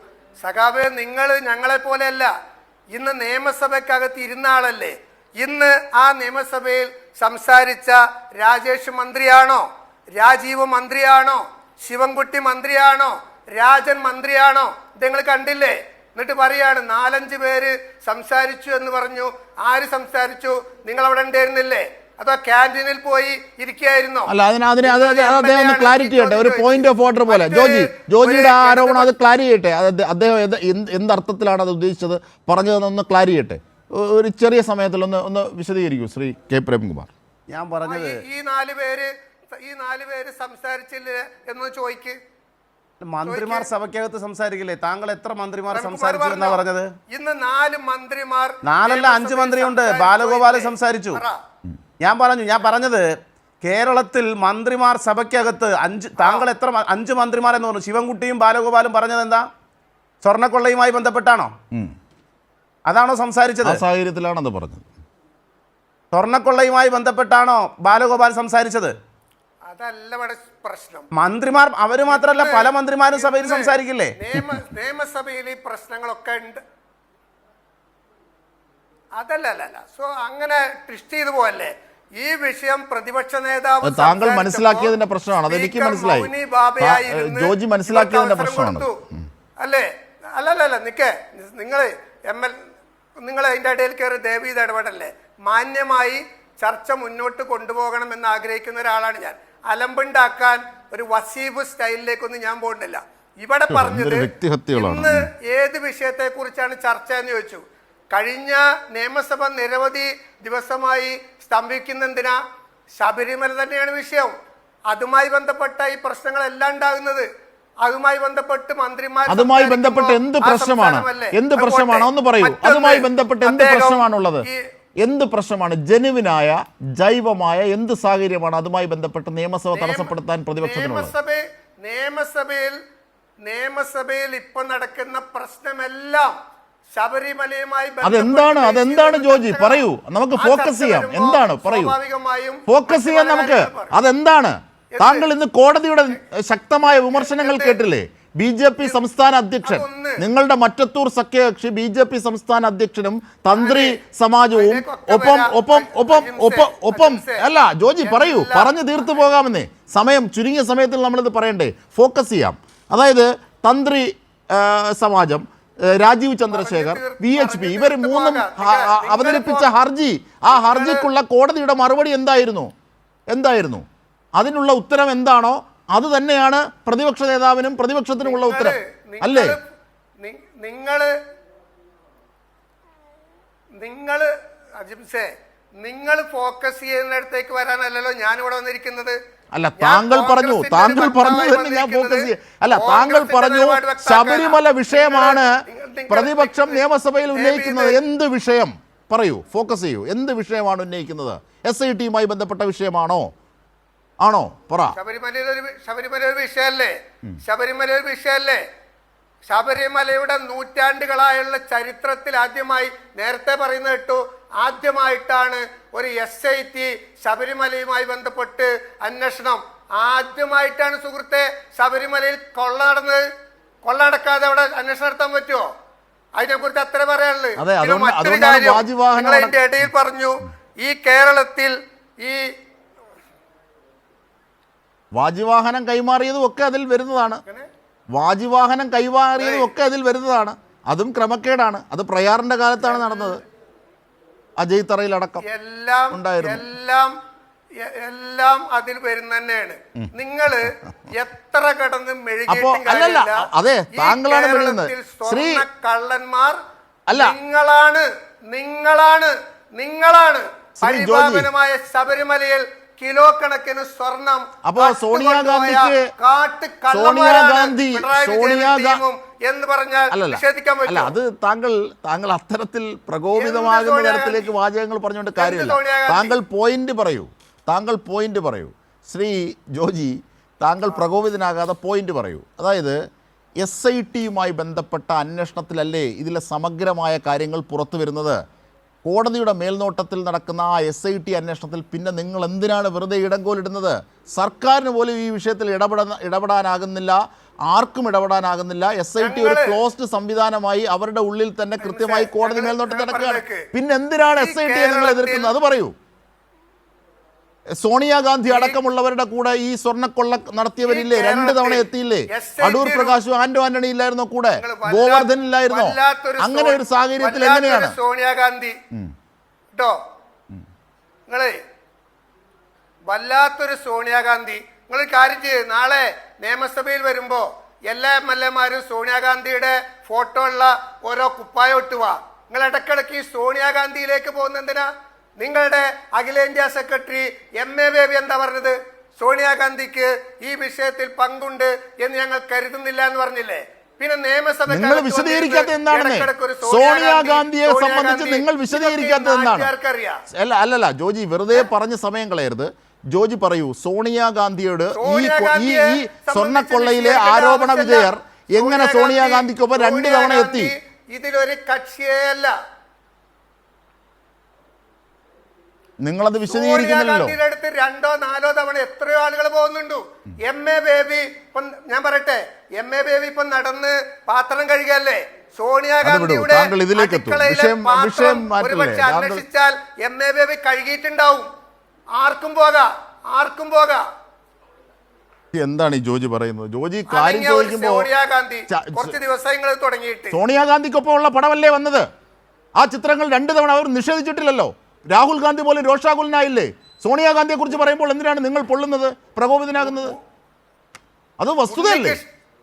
സഖാവേ, നിങ്ങൾ ഞങ്ങളെ പോലെയല്ല, ഇന്ന് നിയമസഭയ്ക്കകത്ത് ഇരുന്ന ആളല്ലേ. ഇന്ന് ആ നിയമസഭയിൽ സംസാരിച്ച രാജേഷ് മന്ത്രിയാണോ, രാജീവ് മന്ത്രിയാണോ, ശിവൻകുട്ടി മന്ത്രിയാണോ, രാജൻ മന്ത്രിയാണോ? നിങ്ങൾ കണ്ടില്ലേ? എന്നിട്ട് പറയാണ് 4-5 പേര് സംസാരിച്ചു എന്ന് പറഞ്ഞു. ആര് സംസാരിച്ചു? നിങ്ങൾ അവിടെ ഉണ്ടായിരുന്നില്ലേ? അതോ ക്യാൻറ്റീനിൽ പോയി ഇരിക്കുകയായിരുന്നോ? അല്ല, അദ്ദേഹം ഒന്ന് ക്ലാരിറ്റി ചെയ്യട്ടെ, ഒരു പോയിന്റ് ഓഫ് ഓർഡർ പോലെ. ജോജിയുടെ ആ ആരോപണം അത് ക്ലാരി ചെയ്യട്ടെ. അദ്ദേഹം എന്തർത്ഥത്തിലാണ് അത് ഉദ്ദേശിച്ചത് പറഞ്ഞതെന്നൊന്ന് ക്ലാരി ചെയ്യട്ടെ. ഒരു ചെറിയ സമയത്തിൽ ഒന്ന് വിശദീകരിക്കൂ ശ്രീ കെ പ്രേംകുമാർ. ഞാൻ പറഞ്ഞത് ഈ 4 പേര് സംസാരിച്ചില്ലേ എന്ന് ചോദിക്ക്. മന്ത്രിമാർ സഭയ്ക്കകത്ത് സംസാരിക്കില്ലേ? താങ്കൾ എത്ര മന്ത്രിമാർ സംസാരിച്ചു എന്നാ പറഞ്ഞത്? ഇന്ന് 4 മന്ത്രിമാർ, 4 അല്ല 5 മന്ത്രിയുണ്ട്. ബാലഗോപാൽ സംസാരിച്ചു. ഞാൻ പറഞ്ഞത് കേരളത്തിൽ മന്ത്രിമാർ സഭയ്ക്കകത്ത് 5, താങ്കൾ എത്ര 5 മന്ത്രിമാർ എന്ന് പറഞ്ഞു. ശിവൻകുട്ടിയും ബാലഗോപാലും പറഞ്ഞത് എന്താ? സ്വർണ്ണക്കൊള്ളയുമായി ബന്ധപ്പെട്ടാണോ? അതാണോ സംസാരിച്ചത്? സാഹചര്യത്തിലാണെന്ന് പറഞ്ഞത്. സ്വർണ്ണക്കൊള്ളയുമായി ബന്ധപ്പെട്ടാണോ ബാലഗോപാൽ സംസാരിച്ചത്? അതല്ല ഇവിടെ പ്രശ്നം. മന്ത്രിമാർ അവര് മാത്രമല്ല, പല മന്ത്രിമാരും സഭയിൽ സംസാരിക്കില്ലേ? നിയമസഭയിൽ ഈ പ്രശ്നങ്ങളൊക്കെ ഉണ്ട്. അതല്ല സോ അങ്ങനെ ട്വിസ്റ്റ് ചെയ്തു പോയല്ലേ ഈ വിഷയം. പ്രതിപക്ഷ നേതാവ് താങ്കൾ മനസ്സിലാക്കിയതിന്റെ പ്രശ്നമാണ്, അതെനിക്ക് മനസ്സിലായി. ജോജി മനസ്സിലാക്കിയതിന്റെ പ്രശ്നമാണ് അല്ലേ? അല്ലല്ല നിക്കേ, നിങ്ങൾ അതിന്റെ ഇടയിൽ കയറി ദയവീത് ഇടപെടല്ലേ. മാന്യമായി ചർച്ച മുന്നോട്ട് കൊണ്ടുപോകണമെന്ന് ആഗ്രഹിക്കുന്ന ഒരാളാണ് ഞാൻ. അലമ്പുണ്ടാക്കാൻ ഒരു വസീബ് സ്റ്റൈലിലേക്കൊന്നും ഞാൻ പോകുന്നില്ല. ഇവിടെ പറഞ്ഞത് ഇന്ന് ഏത് വിഷയത്തെ കുറിച്ചാണ് ചർച്ച എന്ന് ചോദിച്ചു. കഴിഞ്ഞ നിയമസഭ നിരവധി ദിവസമായി സ്തംഭിക്കുന്നതിനാ? ശബരിമല തന്നെയാണ് വിഷയം. അതുമായി ബന്ധപ്പെട്ട ഈ പ്രശ്നങ്ങളെല്ലാം ഉണ്ടാകുന്നത്. അതുമായി ബന്ധപ്പെട്ട് മന്ത്രിമാർ അതുമായി ബന്ധപ്പെട്ട് എന്ത് പ്രശ്നമാണ് ഒന്ന് പറയൂ. അതുമായി ബന്ധപ്പെട്ട് എന്ത് പ്രശ്നമാണുള്ളത്? എന്ത് പ്രശ്നമാണ്? ജനുവിനായ ജൈവമായ എന്ത് സാഹചര്യമാണ് അതുമായി ബന്ധപ്പെട്ട് നിയമസഭ തടസ്സപ്പെടുത്താൻ പ്രതിപക്ഷത്തിനുള്ളത്? നിയമസഭയിൽ ഇപ്പൊ നടക്കുന്ന പ്രശ്നമെല്ലാം ശബരിമലയുമായി അതെന്താണ് ജോജി? പറയൂ, നമുക്ക് ഫോക്കസ് ചെയ്യാം. എന്താണ്? പറയൂ, ഫോക്കസ് ചെയ്യാൻ നമുക്ക്. അതെന്താണ്? താങ്കൾ ഇന്ന് കോടതിയുടെ ശക്തമായ വിമർശനങ്ങൾ കേട്ടില്ലേ? BJP സംസ്ഥാന അധ്യക്ഷൻ, നിങ്ങളുടെ മറ്റത്തൂർ സഖ്യകക്ഷി BJP സംസ്ഥാന അധ്യക്ഷനും തന്ത്രി സമാജവും ഒപ്പം അല്ല ജോജി പറയൂ, പറഞ്ഞു തീർത്തു പോകാമെന്നേ. ചുരുങ്ങിയ സമയത്തിൽ നമ്മളിത് പറയണ്ടേ? ഫോക്കസ് ചെയ്യാം. അതായത് തന്ത്രി സമാജം, രാജീവ് ചന്ദ്രശേഖർ, VHP ഇവർ 3 അവതരിപ്പിച്ച ഹർജി, ആ ഹർജിക്കുള്ള കോടതിയുടെ മറുപടി എന്തായിരുന്നു? അതിനുള്ള ഉത്തരം എന്താണോ അത് തന്നെയാണ് പ്രതിപക്ഷ നേതാവിനും പ്രതിപക്ഷത്തിനുമുള്ള ഉത്തരം, അല്ലേ? നിങ്ങൾ അജിംസെ നിങ്ങൾ ഫോക്കസ് ചെയ്യുന്നിടത്തേക്ക് വരാനല്ലല്ലോ ഞാനിവിടെ വന്നിരിക്കുന്നത്. അല്ല, താങ്കൾ പറഞ്ഞു തന്നെ ഞാൻ ഫോക്കസ് ചെയ്യാം. അല്ല, താങ്കൾ പറഞ്ഞു ശബരിമല വിഷയമാണ് പ്രതിപക്ഷം നിയമസഭയിൽ ഉന്നയിക്കുന്നത്. എന്ത് വിഷയം പറയൂ, ഫോക്കസ് ചെയ്യൂ. എന്ത് വിഷയമാണ് ഉന്നയിക്കുന്നത്? SITയുമായി ബന്ധപ്പെട്ട വിഷയമാണോ? ആണോ? പറ. ശബരിമല ഒരു വിഷയല്ലേ? ശബരിമലയുടെ നൂറ്റാണ്ടുകളായുള്ള ചരിത്രത്തിൽ ആദ്യമായി, നേരത്തെ പറയുന്നത് കേട്ടു, ആദ്യമായിട്ടാണ് ഒരു SIT ശബരിമലയുമായി ബന്ധപ്പെട്ട് അന്വേഷണം. ആദ്യമായിട്ടാണ് സുഹൃത്തെ ശബരിമലയിൽ കൊള്ള നടക്കാതെ അവിടെ അന്വേഷണം നടത്താൻ പറ്റുമോ? അതിനെക്കുറിച്ച് അത്ര പറയാനുള്ളത്. മറ്റൊരു കാര്യം നിങ്ങൾ അതിന്റെ ഇടയിൽ പറഞ്ഞു, ഈ കേരളത്തിൽ ഈ വാജിവാഹനം കൈമാറിയതും ഒക്കെ അതിൽ വരുന്നതാണ്. അതും ക്രമക്കേടാണ്. അത് പ്രയാറിന്റെ കാലത്താണ് നടന്നത്. അജയ് തറയിലടക്കം എല്ലാം അതിൽ വരുന്ന തന്നെയാണ്. നിങ്ങൾ എത്ര കടന്ന് അതെ, താങ്കളാണ് മെഴുകുന്നത്. ശ്രീ കള്ളന്മാർ നിങ്ങളാണ് പരിപാവനമായ ശബരിമലയിൽ കിലോ കണക്കിന് സ്വർണം. അപ്പോ സോണിയാഗാന്ധി എന്ന് പറഞ്ഞാൽ നിഷേധിക്കാൻ പറ്റില്ല. അത് താങ്കൾ അത്തരത്തിൽ പ്രകോപിതമാകുന്ന തരത്തിലേക്ക് വാചകങ്ങൾ പറഞ്ഞുകൊണ്ട് കാര്യമില്ല. താങ്കൾ പോയിന്റ് പറയൂ. ശ്രീ ജോജി, താങ്കൾ പ്രകോപിതനാകാതെ പോയിന്റ് പറയൂ. അതായത് SITയുമായി ബന്ധപ്പെട്ട അന്വേഷണത്തിലല്ലേ ഇതിലെ സമഗ്രമായ കാര്യങ്ങൾ പുറത്തു വരുന്നത്? കോടതിയുടെ മേൽനോട്ടത്തിൽ നടക്കുന്ന ആ SIT അന്വേഷണത്തിൽ പിന്നെ നിങ്ങൾ എന്തിനാണ് വെറുതെ ഇടങ്കോലിടുന്നത്? സർക്കാരിന് പോലും ഈ വിഷയത്തിൽ ഇടപെടാനാകുന്നില്ല, ആർക്കും ഇടപെടാനാകുന്നില്ല. SIT ഒരു ക്ലോസ്ഡ് സംവിധാനമായി അവരുടെ ഉള്ളിൽ തന്നെ കൃത്യമായി കോടതി മേൽനോട്ടത്തിൽ നടക്കുകയാണ്. പിന്നെ എന്തിനാണ് SIT നിങ്ങൾ എതിർക്കുന്നത്? അത് പറയൂ. സോണിയാഗാന്ധി അടക്കമുള്ളവരുടെ കൂടെ ഈ സ്വർണ്ണക്കൊള്ള നടത്തിയവരില്ലേ? 2 തവണ എത്തിയില്ലേ? അടൂർ പ്രകാശും ആന്റണി ഇല്ലായിരുന്നോ കൂടെ? ഗോവർദ്ധൻ ഇല്ലായിരുന്നോ? അങ്ങനെ ഒരു സാഹചര്യത്തിൽ എങ്ങനെയാണ് സോണിയാഗാന്ധി വല്ലാത്തൊരു സോണിയാഗാന്ധി? നിങ്ങൾ കാര്യം ചെയ്യും, നാളെ നിയമസഭയിൽ വരുമ്പോ എല്ലാ MLAമാരും സോണിയാഗാന്ധിയുടെ ഫോട്ടോ ഉള്ള ഓരോ കുപ്പായം ഇട്ടുവാ. നിങ്ങൾ ഇടക്കിടക്ക് ഈ സോണിയാഗാന്ധിയിലേക്ക് പോകുന്ന എന്തിനാ? നിങ്ങളുടെ അഖിലേന്ത്യാ സെക്രട്ടറി MA ബേബി എന്താ പറഞ്ഞത്? സോണിയാഗാന്ധിക്ക് ഈ വിഷയത്തിൽ പങ്കുണ്ട് എന്ന് ഞങ്ങൾ കരുതുന്നില്ല എന്ന് പറഞ്ഞില്ലേ? പിന്നെ നിയമസഭ നിങ്ങൾ വിശദീകരിക്കാത്ത എന്താണ്? സോണിയാഗാന്ധിയെ സംബന്ധിച്ച് നിങ്ങൾ വിശദീകരിക്കാത്തത് എന്താണ്? അല്ലല്ല ജോജി, വെറുതെ പറഞ്ഞ് സമയം കളയരുത്. ജോജി പറയൂ, സോണിയാഗാന്ധിയോട് ഈ സ്വർണ്ണക്കൊള്ളയിലെ ആരോപണ വിധേയർ എങ്ങനെ സോണിയാഗാന്ധിക്കൊപ്പം 2 തവണ എത്തി? ഇതിലൊരു കക്ഷിയേ അല്ല. നിങ്ങളത് വിശദീകരിക്കുന്നില്ലല്ലോ. അടുത്ത് 2ഓ 4ഓ തവണ എത്രയോ ആളുകൾ പോകുന്നുണ്ട്. MA ബേബി ഞാൻ പറയട്ടെ, MA ബേബി ഇപ്പൊ നടന്ന് പാത്രം കഴുകല്ലേ? സോണിയാഗാന്ധിയുടെ അന്വേഷിച്ചാൽ MA ബേബി കഴുകിയിട്ടുണ്ടാവും. ആർക്കും പോകാം. എന്താണ് ഈ ജോജി പറയുന്നത്? ജോജി കാര്യം ചോദിക്കുമ്പോൾ സോണിയാഗാന്ധി കുറച്ച് ദിവസങ്ങൾ തുടങ്ങിയിട്ട് സോണിയാഗാന്ധിക്കൊപ്പം ഉള്ള പടമല്ലേ വന്നത്? ആ ചിത്രങ്ങൾ 2 തവണ അവർ നിഷേധിച്ചിട്ടില്ലല്ലോ. രാഹുൽ ഗാന്ധി പോലും രോഷാകുലനായില്ലേ? സോണിയാഗാന്ധിയെ കുറിച്ച് പറയുമ്പോൾ എന്തിനാണ് നിങ്ങൾ പൊള്ളുന്നത്, പ്രകോപിതനാകുന്നത്? അത് വസ്തുതയല്ലേ?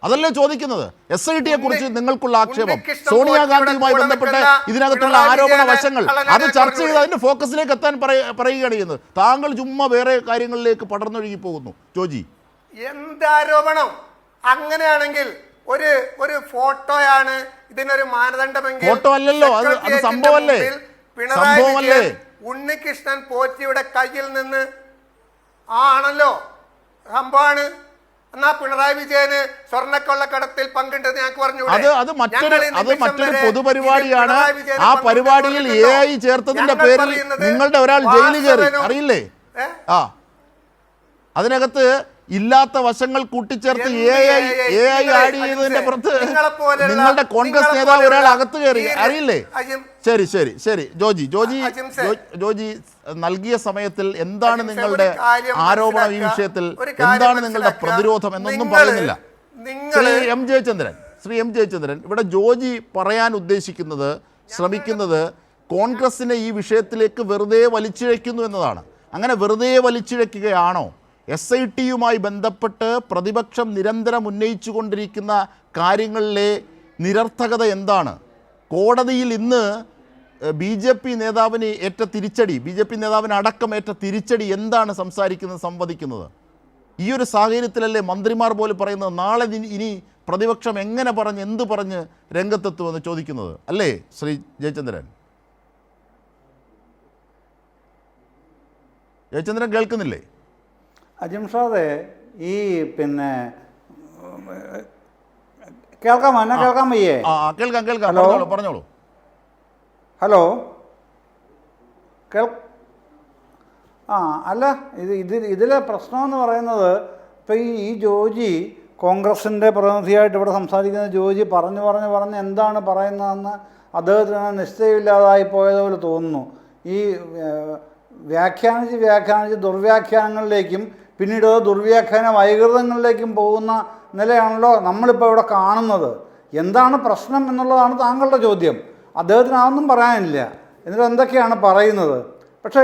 അതല്ലേ ചോദിക്കുന്നത്. SITയെ കുറിച്ച് നിങ്ങൾക്കുള്ള ആക്ഷേപം, സോണിയാഗാന്ധിയുമായി ബന്ധപ്പെട്ട് ഇതിനകത്തുള്ള ആരോപണ വശങ്ങൾ, അത് ചർച്ച ചെയ്ത് അതിന്റെ ഫോക്കസിലേക്ക് എത്താൻ പറയുകയാണ് ചെയ്യുന്നത്. താങ്കൾ ചുമ്മാ വേറെ കാര്യങ്ങളിലേക്ക് പടർന്നൊഴുകി പോകുന്നു. ജോജി, എന്താരോപണം? അങ്ങനെയാണെങ്കിൽ ഒരു ഫോട്ടോയാണ് ഇതിനൊരു മാനദണ്ഡമെങ്കിൽ, ഫോട്ടോ അല്ലല്ലോ, അത് സംഭവമല്ലേ? പിണറായി ഉണ്ണികൃഷ്ണൻ പോറ്റിയുടെ കയ്യിൽ നിന്ന് ആണല്ലോ സംഭവമാണ്. എന്നാ പിണറായി വിജയന് സ്വർണ്ണക്കൊള്ളക്കടത്തിൽ പങ്കുണ്ടെന്ന് ഞങ്ങൾക്ക് പറഞ്ഞു. അത് മറ്റൊരു പൊതുപരിപാടിയാണ്. ആ പരിപാടിയിൽ AI ചേർത്തതിന്റെ പേരിൽ നിങ്ങളുടെ ഒരാൾ ജയിലിൽ കയറി, അറിയില്ലേ? അതിനകത്ത് ഇല്ലാത്ത വശങ്ങൾ കൂട്ടിച്ചേർത്ത് AI ആഡ് ചെയ്തതിന്റെ പുറത്ത് നിങ്ങളുടെ കോൺഗ്രസ് നേതാവ് ഒരാൾ അകത്ത് കയറി, അറിയില്ലേ? ശരി ജോജി നൽകിയ സമയത്തിൽ എന്താണ് നിങ്ങളുടെ ആരോപണം? ഈ വിഷയത്തിൽ എന്താണ് നിങ്ങളുടെ പ്രതിരോധം എന്നൊന്നും പറയുന്നില്ല. ശ്രീ എം ജയചന്ദ്രൻ, ഇവിടെ ജോജി പറയാൻ ഉദ്ദേശിക്കുന്നത്, ശ്രമിക്കുന്നത് കോൺഗ്രസിനെ ഈ വിഷയത്തിലേക്ക് വെറുതെ വലിച്ചിഴയ്ക്കുന്നു എന്നതാണ്. അങ്ങനെ വെറുതെ വലിച്ചിഴയ്ക്കുകയാണോ? SITയുമായി ബന്ധപ്പെട്ട് പ്രതിപക്ഷം നിരന്തരം ഉന്നയിച്ചു കൊണ്ടിരിക്കുന്ന കാര്യങ്ങളിലെ നിരർത്ഥകത എന്താണ്? കോടതിയിൽ ഇന്ന് BJP നേതാവിന് ഏറ്റ തിരിച്ചടി, BJP നേതാവിന് അടക്കം ഏറ്റ തിരിച്ചടി എന്താണ് സംസാരിക്കുന്നത്, സംവദിക്കുന്നത്? ഈ ഒരു സാഹചര്യത്തിലല്ലേ മന്ത്രിമാർ പോലും പറയുന്നത് നാളെ ഇനി പ്രതിപക്ഷം എങ്ങനെ പറഞ്ഞ് എന്ത് പറഞ്ഞ് രംഗത്തെത്തുമെന്ന് ചോദിക്കുന്നത് അല്ലേ ശ്രീ ജയചന്ദ്രൻ? ജയചന്ദ്രൻ കേൾക്കുന്നില്ലേ? അജിംഷാദെ, ഈ പിന്നെ കേൾക്കാമോ? എന്നെ കേൾക്കാൻ വയ്യേ? കേൾക്കാം, പറഞ്ഞോളൂ. ഹലോ, അല്ല, ഇതിലെ പ്രശ്നമെന്ന് പറയുന്നത് ഇപ്പം ഈ ജോജി, കോൺഗ്രസിൻ്റെ പ്രതിനിധിയായിട്ട് ഇവിടെ സംസാരിക്കുന്ന ജോജി പറഞ്ഞ് എന്താണ് പറയുന്നതെന്ന് അദ്ദേഹത്തിന് നിശ്ചയമില്ലാതായി പോയതുപോലെ തോന്നുന്നു. ഈ വ്യാഖ്യാനിച്ച് ദുർവ്യാഖ്യാനങ്ങളിലേക്കും പിന്നീട് ദുർവ്യാഖ്യാന വൈകൃതങ്ങളിലേക്കും പോകുന്ന നിലയാണല്ലോ നമ്മളിപ്പോൾ ഇവിടെ കാണുന്നത്. എന്താണ് പ്രശ്നം എന്നുള്ളതാണ് താങ്കളുടെ ചോദ്യം. അദ്ദേഹത്തിന് അതൊന്നും പറയാനില്ല. എന്നിട്ട് എന്തൊക്കെയാണ് പറയുന്നത്? പക്ഷേ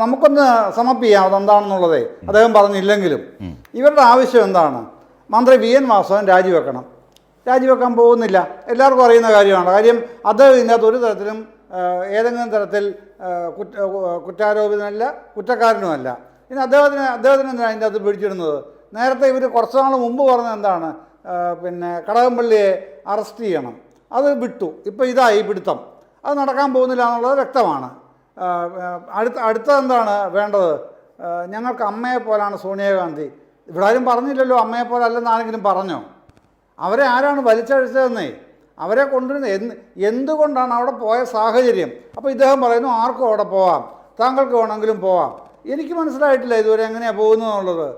നമുക്കൊന്ന് സമപ്പ് ചെയ്യാം അതെന്താണെന്നുള്ളതേ. അദ്ദേഹം പറഞ്ഞില്ലെങ്കിലും ഇവരുടെ ആവശ്യം എന്താണ്? മന്ത്രി VN വാസവൻ രാജിവെക്കാൻ പോകുന്നില്ല. എല്ലാവർക്കും അറിയുന്ന കാര്യമാണ്. കാര്യം അദ്ദേഹം ഇതിനകത്ത് ഒരു തരത്തിലും ഏതെങ്കിലും തരത്തിൽ കുറ്റാരോപിതനല്ല, കുറ്റക്കാരനുമല്ല. ഇനി അദ്ദേഹത്തിന് എന്താണ് അതിൻ്റെ അകത്ത് പിടിച്ചിടുന്നത്? നേരത്തെ ഇവർ കുറച്ച് നാൾ മുമ്പ് പറഞ്ഞത് എന്താണ്? പിന്നെ കടകംപള്ളിയെ അറസ്റ്റ് ചെയ്യണം, അത് വിട്ടു. ഇപ്പോൾ ഇതായി പിടുത്തം. അത് നടക്കാൻ പോകുന്നില്ല എന്നുള്ളത് വ്യക്തമാണ്. അടുത്ത എന്താണ് വേണ്ടത്? ഞങ്ങൾക്ക് അമ്മയെ പോലാണ് സോണിയാഗാന്ധി. ഇവിടെ ആരും പറഞ്ഞില്ലല്ലോ അമ്മയെ പോലെ അല്ലെന്ന്. ആരെങ്കിലും പറഞ്ഞോ? അവരെ ആരാണ് വലിച്ചഴിച്ചതെന്നേ? അവരെ കൊണ്ടുവരുന്ന എന്തുകൊണ്ടാണ് അവിടെ പോയ സാഹചര്യം? അപ്പോൾ ഇദ്ദേഹം പറയുന്നു ആർക്കും അവിടെ പോവാം, താങ്കൾക്ക് വേണമെങ്കിലും പോവാം. എനിക്ക് മനസ്സിലായിട്ടില്ല ഇതുവരെ എങ്ങനെയാണ് പോകുന്നത് എന്നുള്ളത്.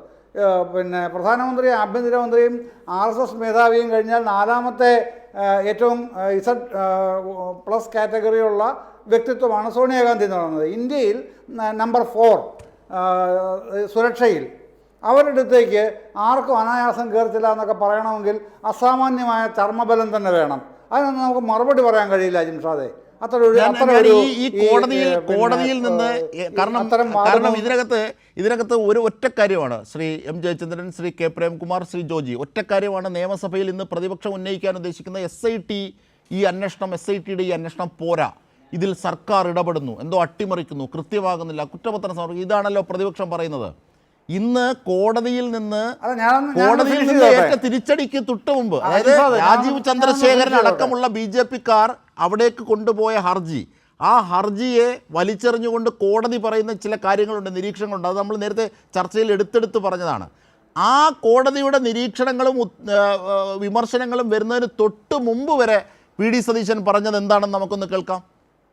പിന്നെ പ്രധാനമന്ത്രി, ആഭ്യന്തരമന്ത്രിയും RSS മേധാവിയും കഴിഞ്ഞാൽ നാലാമത്തെ ഏറ്റവും Z+ കാറ്റഗറിയുള്ള വ്യക്തിത്വമാണ് സോണിയാഗാന്ധി എന്ന് പറയുന്നത്. ഇന്ത്യയിൽ നമ്പർ 4 സുരക്ഷയിൽ. അവരുടെ അടുത്തേക്ക് ആർക്കും അനായാസം കയറത്തില്ല എന്നൊക്കെ പറയണമെങ്കിൽ അസാമാന്യമായ ചർമ്മബലം തന്നെ വേണം. അതിനൊന്നും നമുക്ക് മറുപടി പറയാൻ കഴിയില്ല അജിംഷാദെ. ഈ കോടതിയിൽ നിന്ന് കാരണം ഇതിനകത്ത് ഒരു ഒറ്റക്കാര്യമാണ് ശ്രീ M. ജയചന്ദ്രൻ, ശ്രീ K. പ്രേംകുമാർ, ശ്രീ ജോജി, ഒറ്റക്കാര്യമാണ് നിയമസഭയിൽ ഇന്ന് പ്രതിപക്ഷം ഉന്നയിക്കാൻ ഉദ്ദേശിക്കുന്ന SIT. ഈ അന്വേഷണം പോരാ, ഇതിൽ സർക്കാർ ഇടപെടുന്നു, എന്തോ അട്ടിമറിക്കുന്നു, കൃത്യമാകുന്നില്ല, കുറ്റപത്രം സമർപ്പിക്കുന്നു. ഇതാണല്ലോ പ്രതിപക്ഷം പറയുന്നത്. ഇന്ന് കോടതിയിൽ നിന്ന് ഏറ്റ തിരിച്ചടിക്ക് തൊട്ട് മുമ്പ്, അതായത് രാജീവ് ചന്ദ്രശേഖരൻ അടക്കമുള്ള BJP-ക്കാർ അവിടേക്ക് കൊണ്ടുപോയ ഹർജി, ആ ഹർജിയെ വലിച്ചെറിഞ്ഞുകൊണ്ട് കോടതി പറയുന്ന ചില കാര്യങ്ങളുണ്ട്, നിരീക്ഷണങ്ങളുണ്ട്. അത് നമ്മൾ നേരത്തെ ചർച്ചയിൽ എടുത്തെടുത്ത് പറഞ്ഞതാണ്. ആ കോടതിയുടെ നിരീക്ഷണങ്ങളും വിമർശനങ്ങളും വരുന്നതിന് തൊട്ട് മുമ്പ് വരെ VD സതീശൻ പറഞ്ഞത് എന്താണെന്ന് നമുക്കൊന്ന് കേൾക്കാം.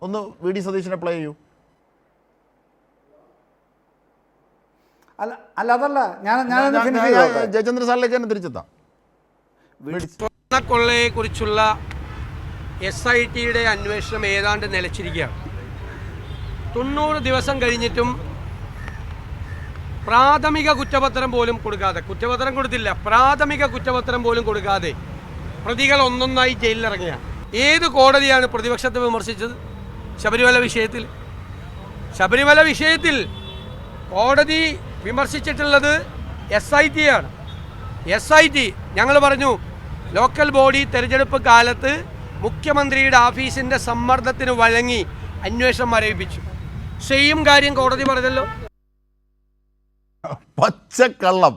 ഒന്ന് VD സതീശനെ പ്ലേ ചെയ്യൂ. അതല്ല, ജയചന്ദ്ര സാറിലേക്ക് തന്നെ തിരിച്ചെത്താം. കൊള്ളയെ കുറിച്ചുള്ള SITയുടെ അന്വേഷണം ഏതാണ്ട് നിലച്ചിരിക്കുകയാണ്. 90 ദിവസം കഴിഞ്ഞിട്ടും പ്രാഥമിക കുറ്റപത്രം പോലും കൊടുക്കാതെ, കുറ്റപത്രം കൊടുത്തില്ല, പ്രാഥമിക കുറ്റപത്രം പോലും കൊടുക്കാതെ പ്രതികൾ ഒന്നൊന്നായി ജയിലിലിറങ്ങിയാണ്. ഏത് കോടതിയാണ് പ്രതിപക്ഷത്തെ വിമർശിച്ചത്? ശബരിമല വിഷയത്തിൽ കോടതി വിമർശിച്ചിട്ടുള്ളത് SITയാണ്. SIT ഞങ്ങൾ പറഞ്ഞു, ലോക്കൽ ബോഡി തെരഞ്ഞെടുപ്പ് കാലത്ത് മുഖ്യമന്ത്രിയുടെ ഓഫീസിൻ്റെ സമ്മർദ്ദത്തിന് വഴങ്ങി അന്വേഷണം മരവിപ്പിച്ചു. സെയിം കാര്യം കോടതി പറഞ്ഞല്ലോ. പച്ചക്കള്ളം.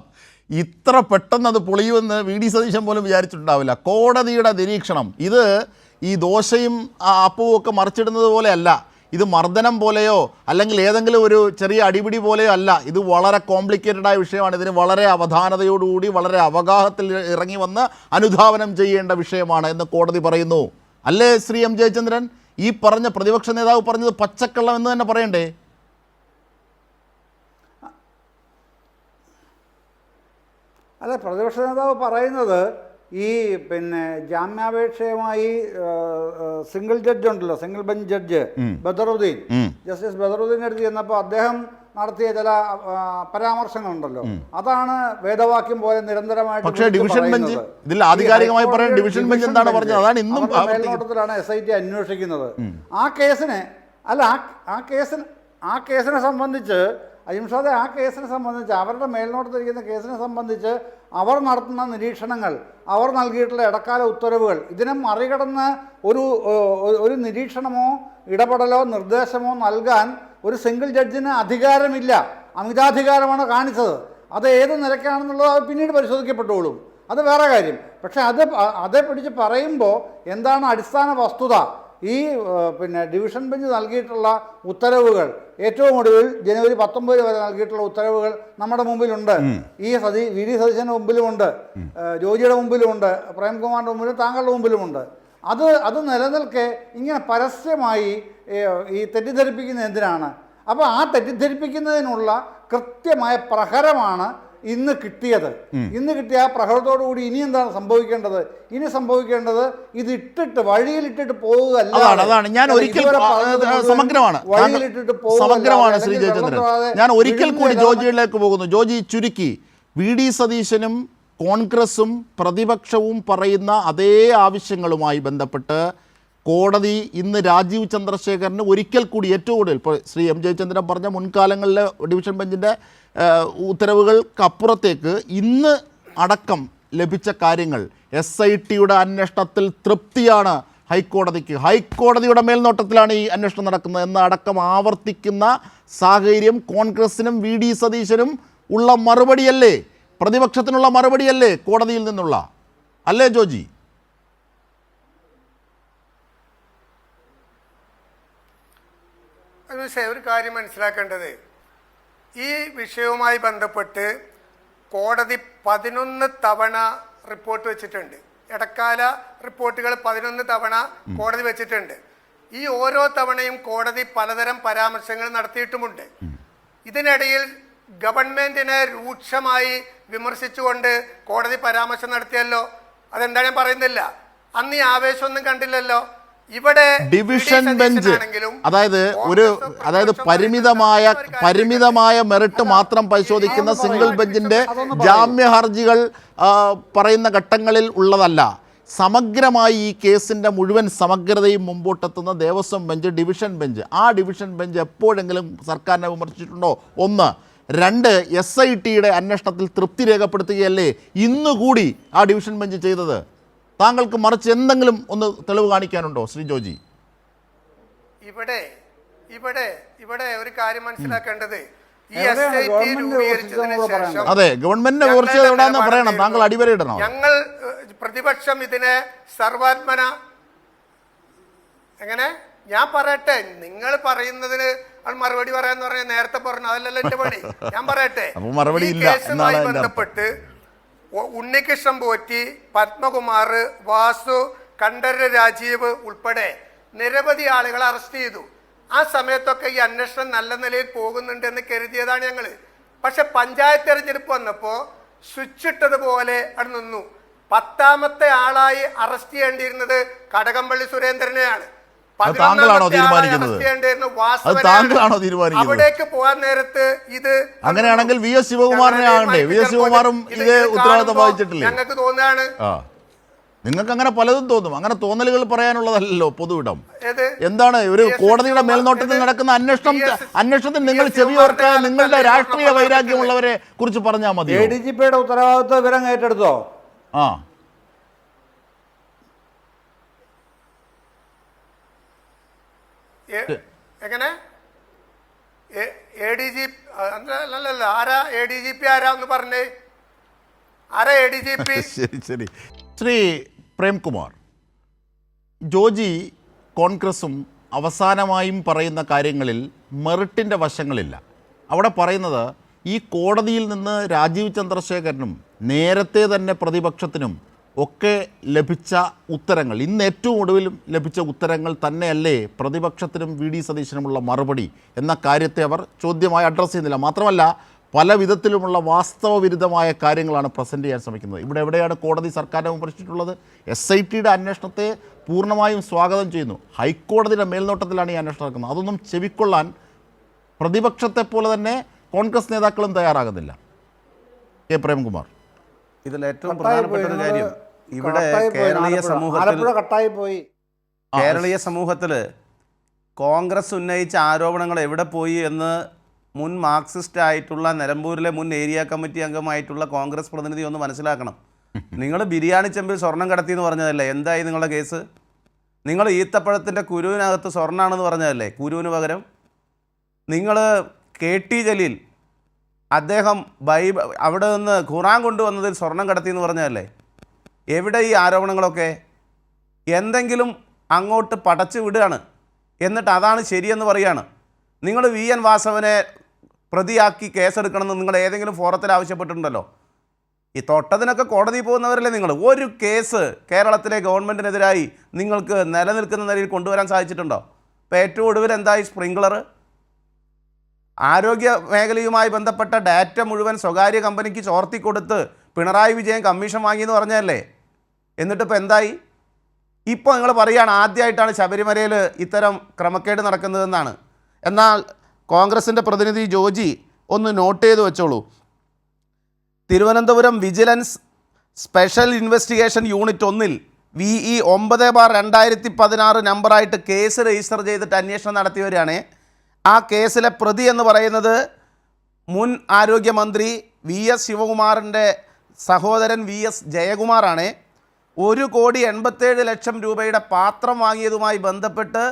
ഇത്ര പെട്ടെന്ന് അത് പൊളിയുമെന്ന് VD സതീശൻ പോലും വിചാരിച്ചിട്ടുണ്ടാവില്ല. കോടതിയുടെ നിരീക്ഷണം ഇത് ഈ ദോശയും അപ്പവും ഒക്കെ മറിച്ചിടുന്നത് പോലെയല്ല. ഇത് മർദ്ദനം പോലെയോ അല്ലെങ്കിൽ ഏതെങ്കിലും ഒരു ചെറിയ അടിപിടി പോലെയോ അല്ല. ഇത് വളരെ കോംപ്ലിക്കേറ്റഡ് ആയ വിഷയമാണ്. ഇതിന് വളരെ അവധാനതയോടുകൂടി വളരെ അവഗാഹത്തിൽ ഇറങ്ങി വന്ന് അനുധാവനം ചെയ്യേണ്ട വിഷയമാണ് എന്ന് കോടതി പറയുന്നു. അല്ലേ ശ്രീ M. ജയചന്ദ്രൻ? ഈ പറഞ്ഞ പ്രതിപക്ഷ നേതാവ് പറഞ്ഞത് പച്ചക്കള്ളം എന്ന് തന്നെ പറയണ്ടേ? അല്ല, പ്രതിപക്ഷ നേതാവ് പറയുന്നത് ഈ പിന്നെ ജാമ്യാപേക്ഷയുമായി സിംഗിൾ ജഡ്ജ് ഉണ്ടല്ലോ, single bench judge Badaruddin, justice Badaruddin എടുത്ത് ചെന്നപ്പോൾ അദ്ദേഹം നടത്തിയ ചില പരാമർശങ്ങളുണ്ടല്ലോ, അതാണ് വേദവാക്യം പോലെ നിരന്തരമായിട്ട്. ഡിവിഷൻ ബെഞ്ച് ഇതിൽ ആധികാരികമായി പറയാൻ ഡിവിഷൻ ബെഞ്ച് എന്താണ് പറഞ്ഞത്? അതാണ് ഇന്നും മേൽനോട്ടത്തിലാണ് SIT അന്വേഷിക്കുന്നത്. ആ കേസിനെ സംബന്ധിച്ച് അജിംഷാദെ, ആ കേസിനെ സംബന്ധിച്ച്, അവരുടെ മേൽനോട്ടത്തിരിക്കുന്ന കേസിനെ സംബന്ധിച്ച് അവർ നടത്തുന്ന നിരീക്ഷണങ്ങൾ, അവർ നൽകിയിട്ടുള്ള ഇടക്കാല ഉത്തരവുകൾ, ഇതിനെ മറികടന്ന് ഒരു നിരീക്ഷണമോ ഇടപെടലോ നിർദ്ദേശമോ നൽകാൻ ഒരു സിംഗിൾ ജഡ്ജിന് അധികാരമില്ല. അമിതാധികാരമാണ് കാണിച്ചത്. അത് ഏത് നിലയ്ക്കാണെന്നുള്ളത് അത് പിന്നീട് പരിശോധിക്കപ്പെട്ടോളും, അത് വേറെ കാര്യം. പക്ഷേ അതേ പിടിച്ച് പറയുമ്പോൾ എന്താണ് അടിസ്ഥാന വസ്തുത? ഈ ഡിവിഷൻ ബെഞ്ച് നൽകിയിട്ടുള്ള ഉത്തരവുകൾ ഏറ്റവും ഒടുവിൽ ജനുവരി 19 വരെ നൽകിയിട്ടുള്ള ഉത്തരവുകൾ നമ്മുടെ മുമ്പിലുണ്ട്. വി ഡി സതീശൻ്റെ മുമ്പിലുമുണ്ട്, ജോജിയുടെ മുമ്പിലുമുണ്ട്, പ്രേംകുമാറിൻ്റെ മുമ്പിലും താങ്കളുടെ മുമ്പിലുമുണ്ട്. അത് നിലനിൽക്കെ ഇങ്ങനെ പരസ്യമായി ഈ തെറ്റിദ്ധരിപ്പിക്കുന്നത് എന്തിനാണ്? അപ്പോൾ ആ തെറ്റിദ്ധരിപ്പിക്കുന്നതിനുള്ള കൃത്യമായ പ്രഹരമാണ് ഇന്ന് കിട്ടിയത്. ഇന്ന് കിട്ടിയ ആ പ്രഹരത്തോടുകൂടി ഇനി എന്താണ് സംഭവിക്കേണ്ടത്? ഇനി സംഭവിക്കേണ്ടത് ഇത് വഴിയിലിട്ടിട്ട് പോവുകയല്ല. ഞാൻ സമഗ്രമാണ് ശ്രീ ജയചന്ദ്രൻ. ഞാൻ ഒരിക്കൽ കൂടി ജോജിയിലേക്ക് പോകുന്നു. ജോജി, ചുരുക്കി വി ഡി സതീശനും കോൺഗ്രസും പ്രതിപക്ഷവും പറയുന്ന അതേ ആവശ്യങ്ങളുമായി ബന്ധപ്പെട്ട് കോടതി ഇന്ന് രാജീവ് ചന്ദ്രശേഖരന് ഒരിക്കൽ കൂടി ഏറ്റവും കൂടുതൽ ഇപ്പോൾ ശ്രീ എം ജയചന്ദ്രൻ പറഞ്ഞ മുൻകാലങ്ങളിലെ ഡിവിഷൻ ബെഞ്ചിൻ്റെ ഉത്തരവുകൾക്കപ്പുറത്തേക്ക് ഇന്ന് അടക്കം ലഭിച്ച കാര്യങ്ങൾ SITയുടെ അന്വേഷണത്തിൽ തൃപ്തിയാണ് ഹൈക്കോടതിക്ക്, ഹൈക്കോടതിയുടെ മേൽനോട്ടത്തിലാണ് ഈ അന്വേഷണം നടക്കുന്നത് എന്ന് അടക്കം ആവർത്തിക്കുന്ന സാഹചര്യം കോൺഗ്രസിനും വി ഡി സതീശനും ഉള്ള മറുപടിയല്ലേ, പ്രതിപക്ഷത്തിനുള്ള മറുപടിയല്ലേ കോടതിയിൽ നിന്നുള്ള, അല്ലേ ജോജി? ഒരു കാര്യം മനസ്സിലാക്കേണ്ടത്, ഈ വിഷയവുമായി ബന്ധപ്പെട്ട് കോടതി 11 തവണ റിപ്പോർട്ട് വെച്ചിട്ടുണ്ട്. ഇടക്കാല റിപ്പോർട്ടുകൾ 11 തവണ കോടതി വെച്ചിട്ടുണ്ട്. ഈ ഓരോ തവണയും കോടതി പലതരം പരാമർശങ്ങൾ നടത്തിയിട്ടുമുണ്ട്. ഇതിനിടയിൽ ഗവൺമെന്റിനെ രൂക്ഷമായി വിമർശിച്ചുകൊണ്ട് കോടതി പരാമർശം നടത്തിയല്ലോ. അതെന്താ ഞാൻ പറയുന്നില്ല. അന്ന് ഈ ആവേശമൊന്നും കണ്ടില്ലല്ലോ. ഇവിടെ ഡിവിഷൻ ബെഞ്ച് അതായത് പരിമിതമായ മെറിറ്റ് മാത്രം പരിശോധിക്കുന്ന സിംഗിൾ ബെഞ്ചിന്റെ ജാമ്യ ഹർജികൾ പറയുന്ന ഘട്ടങ്ങളിൽ ഉള്ളതല്ല. സമഗ്രമായി ഈ കേസിന്റെ മുഴുവൻ സമഗ്രതയും മുമ്പോട്ടെത്തുന്ന ദേവസ്വം ബെഞ്ച്, ഡിവിഷൻ ബെഞ്ച്. ആ ഡിവിഷൻ ബെഞ്ച് എപ്പോഴെങ്കിലും സർക്കാരിനെ വിമർശിച്ചിട്ടുണ്ടോ? 1. 2, SITയുടെ അന്വേഷണത്തിൽ തൃപ്തി രേഖപ്പെടുത്തുകയല്ലേ ഇന്നുകൂടി ആ ഡിവിഷൻ ബെഞ്ച് ചെയ്തത്? താങ്കൾക്ക് മറിച്ച് എന്തെങ്കിലും ഒന്ന് തെളിവ് കാണിക്കാനുണ്ടോ ശ്രീ ജോജി? ഇവിടെ ഒരു കാര്യം മനസ്സിലാക്കേണ്ടത്, അതെ, ഗവൺമെന്റിനെ വിമർശിച്ചത് എവിടെയാണെന്ന് പറയണം, താങ്കൾ അടിവരയിടണം. ഞങ്ങൾ പ്രതിപക്ഷം ഇതിനെ സർവാത്മന എങ്ങനെ ഞാൻ പറയട്ടെ, നിങ്ങൾ പറയുന്നതിന് മറുപടി പറയാന്ന് പറഞ്ഞാൽ നേരത്തെ പറഞ്ഞു, അതല്ലല്ലോ എന്റെ പണി. ഞാൻ പറയട്ടെ, ഈ കേസുമായി ബന്ധപ്പെട്ട് ഉണ്ണികൃഷ്ണൻ പോറ്റി, പത്മകുമാർ, വാസു, കണ്ഠരര് രാജീവ് ഉൾപ്പെടെ നിരവധി ആളുകളെ അറസ്റ്റ് ചെയ്തു. ആ സമയത്തൊക്കെ ഈ അന്വേഷണം നല്ല നിലയിൽ പോകുന്നുണ്ടെന്ന് കരുതിയതാണ് ഞങ്ങൾ. പക്ഷെ പഞ്ചായത്ത് തെരഞ്ഞെടുപ്പ് വന്നപ്പോൾ സ്വിച്ച് ഇട്ടതുപോലെ അവിടെ നിന്നു. 10ാമത്തെ ആളായി അറസ്റ്റ് ചെയ്യേണ്ടിയിരുന്നത് കടകംപള്ളി സുരേന്ദ്രനെയാണ്. താങ്കളാണോ തീരുമാനിക്കുന്നത്? അവിടേക്ക് പോകാൻ നേരത്ത് ഇത് അങ്ങനെയാണെങ്കിൽ VS ശിവകുമാറിനെ ആകണ്ടേ? VS ശിവകുമാറും ഇതേ ഉത്തരവാദിത്തം വഹിച്ചിട്ടില്ലേ? ഞങ്ങൾക്ക് തോന്നുകയാണ്. നിങ്ങൾക്ക് അങ്ങനെ പലതും തോന്നും. അങ്ങനെ തോന്നലുകൾ പറയാനുള്ളതല്ലോ പൊതുവിടം. എന്താണ് ഒരു കോടതിയുടെ മേൽനോട്ടത്തിൽ നടക്കുന്ന അന്വേഷണത്തിൽ നിങ്ങൾ ചെവിയോർക്കാതെ നിങ്ങളുടെ രാഷ്ട്രീയ വൈരാഗ്യമുള്ളവരെ കുറിച്ച് പറഞ്ഞാൽ മതി. ADGPയുടെ ഉത്തരവാദിത്വം വിവരം ഏറ്റെടുത്തോ? എങ്ങനെ ആരാ ADGP? ആരാ ഒന്ന് പറഞ്ഞേ, ആരാ ADGP? ശരി. ശ്രീ പ്രേംകുമാർ, ജോജി കോൺഗ്രസും അവസാനമായും പറയുന്ന കാര്യങ്ങളിൽ മെറിറ്റിൻ്റെ വശങ്ങളില്ല. അവിടെ പറയുന്നത് ഈ കോടതിയിൽ നിന്ന് രാജീവ് ചന്ദ്രശേഖരനും നേരത്തെ തന്നെ പ്രതിപക്ഷത്തിനും ഒക്കെ ലഭിച്ച ഉത്തരങ്ങൾ, ഇന്ന് ഏറ്റവും ഒടുവിലും ലഭിച്ച ഉത്തരങ്ങൾ തന്നെയല്ലേ പ്രതിപക്ഷത്തിനും വി ഡി സതീശനുമുള്ള മറുപടി എന്ന കാര്യത്തെ അവർ ചോദ്യമായി അഡ്രസ്സ് ചെയ്യുന്നില്ല. മാത്രമല്ല പല വിധത്തിലുമുള്ള വാസ്തവവിരുദ്ധമായ കാര്യങ്ങളാണ് പ്രസൻറ്റ് ചെയ്യാൻ ശ്രമിക്കുന്നത്. ഇവിടെ എവിടെയാണ് കോടതി സർക്കാരിനെ വിമർശിച്ചിട്ടുള്ളത്? SITയുടെ അന്വേഷണത്തെ പൂർണ്ണമായും സ്വാഗതം ചെയ്യുന്നു. ഹൈക്കോടതിയുടെ മേൽനോട്ടത്തിലാണ് ഈ അന്വേഷണം നടക്കുന്നത്. അതൊന്നും ചെവിക്കൊള്ളാൻ പ്രതിപക്ഷത്തെ പോലെ തന്നെ കോൺഗ്രസ് നേതാക്കളും തയ്യാറാകുന്നില്ല. കെ പ്രേംകുമാർ, ഇതിൽ ഏറ്റവും പ്രധാനപ്പെട്ട ഒരു കാര്യം, ഇവിടെ കേരളീയ സമൂഹത്തിൽ കോൺഗ്രസ് ഉന്നയിച്ച ആരോപണങ്ങൾ എവിടെ പോയി എന്ന് മുൻ മാർക്സിസ്റ്റ് ആയിട്ടുള്ള നിലമ്പൂരിലെ മുൻ ഏരിയ കമ്മിറ്റി അംഗമായിട്ടുള്ള കോൺഗ്രസ് പ്രതിനിധി ഒന്ന് മനസ്സിലാക്കണം. നിങ്ങൾ ബിരിയാണി ചെമ്പിൽ സ്വർണം കടത്തി എന്ന് പറഞ്ഞതല്ലേ? എന്തായി നിങ്ങളുടെ കേസ്? നിങ്ങൾ ഈത്തപ്പഴത്തിൻ്റെ കുരുവിനകത്ത് സ്വർണ്ണമാണെന്ന് പറഞ്ഞതല്ലേ? കുരുവിന് പകരം നിങ്ങൾ KT ജലീൽ അദ്ദേഹം അവിടെ നിന്ന് ഖുറാൻ കൊണ്ടുവന്നതിൽ സ്വർണം കടത്തി എന്ന് പറഞ്ഞതല്ലേ? എവിടെ ഈ ആരോപണങ്ങളൊക്കെ? എന്തെങ്കിലും അങ്ങോട്ട് പടച്ചു വിടുകയാണ്, എന്നിട്ട് അതാണ് ശരിയെന്ന് പറയുകയാണ്. നിങ്ങൾ VN വാസവനെ പ്രതിയാക്കി കേസെടുക്കണമെന്ന് നിങ്ങൾ ഏതെങ്കിലും ഫോറത്തിൽ ആവശ്യപ്പെട്ടിട്ടുണ്ടല്ലോ? ഈ തൊട്ടതിനൊക്കെ കോടതി പോകുന്നവരല്ലേ നിങ്ങൾ? ഒരു കേസ് കേരളത്തിലെ ഗവൺമെൻറ്റിനെതിരായി നിങ്ങൾക്ക് നിലനിൽക്കുന്ന നിലയിൽ കൊണ്ടുവരാൻ സാധിച്ചിട്ടുണ്ടോ? ഇപ്പോൾ ഏറ്റവും ഒടുവിൽ എന്തായി? സ്പ്രിംഗ്ലർ ആരോഗ്യ മേഖലയുമായി ബന്ധപ്പെട്ട ഡാറ്റ മുഴുവൻ സ്വകാര്യ കമ്പനിക്ക് ചോർത്തിക്കൊടുത്ത് പിണറായി വിജയൻ കമ്മീഷൻ വാങ്ങിയെന്ന് പറഞ്ഞതല്ലേ? എന്നിട്ടിപ്പോൾ എന്തായി? ഇപ്പോൾ നിങ്ങൾ പറയുകയാണ് ആദ്യമായിട്ടാണ് ശബരിമലയിൽ ഇത്തരം ക്രമക്കേട് നടക്കുന്നതെന്നാണ്. എന്നാൽ കോൺഗ്രസിൻ്റെ പ്രതിനിധി ജോജി ഒന്ന് നോട്ട് ചെയ്ത് വെച്ചോളൂ. Thiruvananthapuram vigilance special investigation unit 1 VE 9/2016 നമ്പറായിട്ട് കേസ് രജിസ്റ്റർ ചെയ്തിട്ട് അന്വേഷണം നടത്തി വരികയാണ്. ആ കേസിലെ പ്രതി എന്ന് പറയുന്നത് മുൻ ആരോഗ്യമന്ത്രി VS ശിവകുമാറിൻ്റെ സഹോദരൻ VS ജയകുമാറാണ്. 1,87,00,000 രൂപയുടെ പാത്രം വാങ്ങിയതുമായി ബന്ധപ്പെട്ട്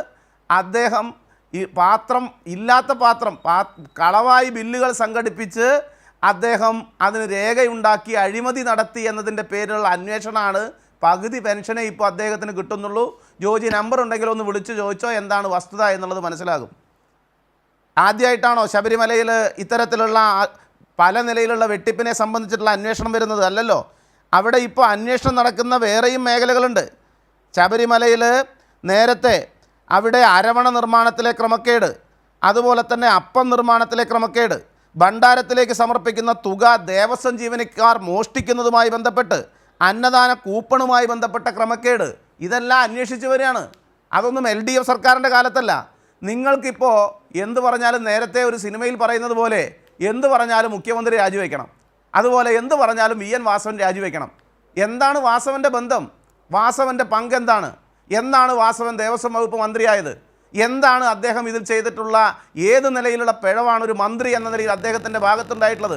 അദ്ദേഹം ഈ പാത്രം ഇല്ലാത്ത പാത്രം കളവായി ബില്ലുകൾ സംഘടിപ്പിച്ച് അദ്ദേഹം അതിന് രേഖയുണ്ടാക്കി അഴിമതി നടത്തി എന്നതിൻ്റെ പേരിലുള്ള അന്വേഷണമാണ്. പകുതി പെൻഷനെ ഇപ്പോൾ അദ്ദേഹത്തിന് കിട്ടുന്നുള്ളൂ. ജോജി നമ്പർ ഉണ്ടെങ്കിൽ ഒന്ന് വിളിച്ച് ചോദിച്ചോ എന്താണ് വസ്തുത എന്നുള്ളത് മനസ്സിലാകും. ആദ്യമായിട്ടാണോ ശബരിമലയിൽ ഇത്തരത്തിലുള്ള പല നിലയിലുള്ള വെട്ടിപ്പിനെ സംബന്ധിച്ചിട്ടുള്ള അന്വേഷണം വരുന്നത്? അല്ലല്ലോ. അവിടെ ഇപ്പോൾ അന്വേഷണം നടക്കുന്ന വേറെയും മേഖലകളുണ്ട്. ശബരിമലയിൽ നേരത്തെ അവിടെ അരവണ നിർമ്മാണത്തിലെ ക്രമക്കേട്, അതുപോലെ തന്നെ അപ്പം നിർമ്മാണത്തിലെ ക്രമക്കേട്, ഭണ്ഡാരത്തിലേക്ക് സമർപ്പിക്കുന്ന തുക ദേവസ്വം ജീവനക്കാർ മോഷ്ടിക്കുന്നതുമായി ബന്ധപ്പെട്ട് അന്നദാന കൂപ്പണുമായി ബന്ധപ്പെട്ട ക്രമക്കേട്, ഇതെല്ലാം അന്വേഷിച്ച് വരികയാണ്. അതൊന്നും LDF സർക്കാരിൻ്റെ കാലത്തല്ല. നിങ്ങൾക്കിപ്പോൾ എന്ത് പറഞ്ഞാലും നേരത്തെ ഒരു സിനിമയിൽ പറയുന്നത് പോലെ എന്ത് പറഞ്ഞാലും മുഖ്യമന്ത്രി രാജിവെക്കണം, അതുപോലെ എന്ത് പറഞ്ഞാലും VN വാസവൻ രാജിവെക്കണം. എന്താണ് വാസവൻ്റെ ബന്ധം? വാസവൻ്റെ പങ്ക് എന്താണ്? എന്നാണ് വാസവൻ ദേവസ്വം വകുപ്പ് മന്ത്രിയായത്? എന്താണ് അദ്ദേഹം ഇതിൽ ചെയ്തിട്ടുള്ള ഏത് നിലയിലുള്ള പിഴവാണ് ഒരു മന്ത്രി എന്ന നിലയിൽ അദ്ദേഹത്തിൻ്റെ ഭാഗത്തുണ്ടായിട്ടുള്ളത്?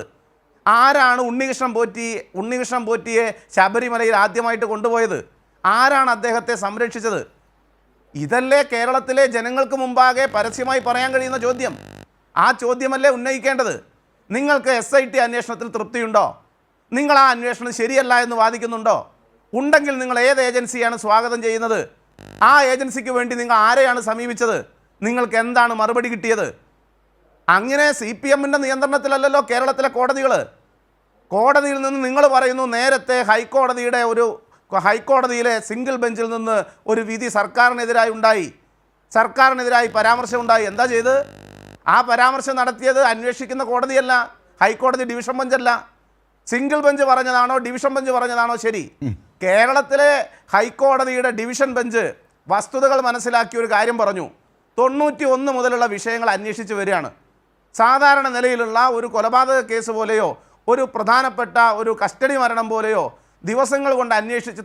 ആരാണ് ഉണ്ണികൃഷ്ണൻ പോറ്റിയെ ശബരിമലയിൽ ആദ്യമായിട്ട് കൊണ്ടുപോയത്? ആരാണ് അദ്ദേഹത്തെ സംരക്ഷിച്ചത്? ഇതല്ലേ കേരളത്തിലെ ജനങ്ങൾക്ക് മുമ്പാകെ പരസ്യമായി പറയാൻ കഴിയുന്ന ചോദ്യം. ആ ചോദ്യമല്ലേ ഉന്നയിക്കേണ്ടത്. നിങ്ങൾക്ക് SIT അന്വേഷണത്തിൽ തൃപ്തിയുണ്ടോ? നിങ്ങൾ ആ അന്വേഷണം ശരിയല്ല എന്ന് വാദിക്കുന്നുണ്ടോ? ഉണ്ടെങ്കിൽ നിങ്ങൾ ഏത് ഏജൻസിയാണ് സ്വാഗതം ചെയ്യുന്നത്? ആ ഏജൻസിക്ക് വേണ്ടി നിങ്ങൾ ആരെയാണ് സമീപിച്ചത്? നിങ്ങൾക്ക് എന്താണ് മറുപടി കിട്ടിയത്? അങ്ങനെ CPMൻ്റെ നിയന്ത്രണത്തിലല്ലല്ലോ കേരളത്തിലെ കോടതികൾ. കോടതിയിൽ നിന്ന് നിങ്ങൾ പറയുന്നു നേരത്തെ ഹൈക്കോടതിയിലെ സിംഗിൾ ബെഞ്ചിൽ നിന്ന് ഒരു വിധി സർക്കാരിനെതിരായി ഉണ്ടായി, സർക്കാരിനെതിരായി പരാമർശമുണ്ടായി. എന്താ ചെയ്ത്? ആ പരാമർശം നടത്തിയത് അന്വേഷിക്കുന്ന കോടതിയല്ല, ഹൈക്കോടതി ഡിവിഷൻ ബെഞ്ചല്ല. സിംഗിൾ ബെഞ്ച് പറഞ്ഞതാണോ ഡിവിഷൻ ബെഞ്ച് പറഞ്ഞതാണോ ശരി? കേരളത്തിലെ ഹൈക്കോടതിയുടെ ഡിവിഷൻ ബെഞ്ച് വസ്തുതകൾ മനസ്സിലാക്കി ഒരു കാര്യം പറഞ്ഞു. 91 മുതലുള്ള വിഷയങ്ങൾ അന്വേഷിച്ച് വരികയാണ്. സാധാരണ നിലയിലുള്ള ഒരു കൊലപാതക കേസ് പോലെയോ ഒരു പ്രധാനപ്പെട്ട ഒരു കസ്റ്റഡി മരണം പോലെയോ ദിവസങ്ങൾ കൊണ്ട് അന്വേഷിച്ച്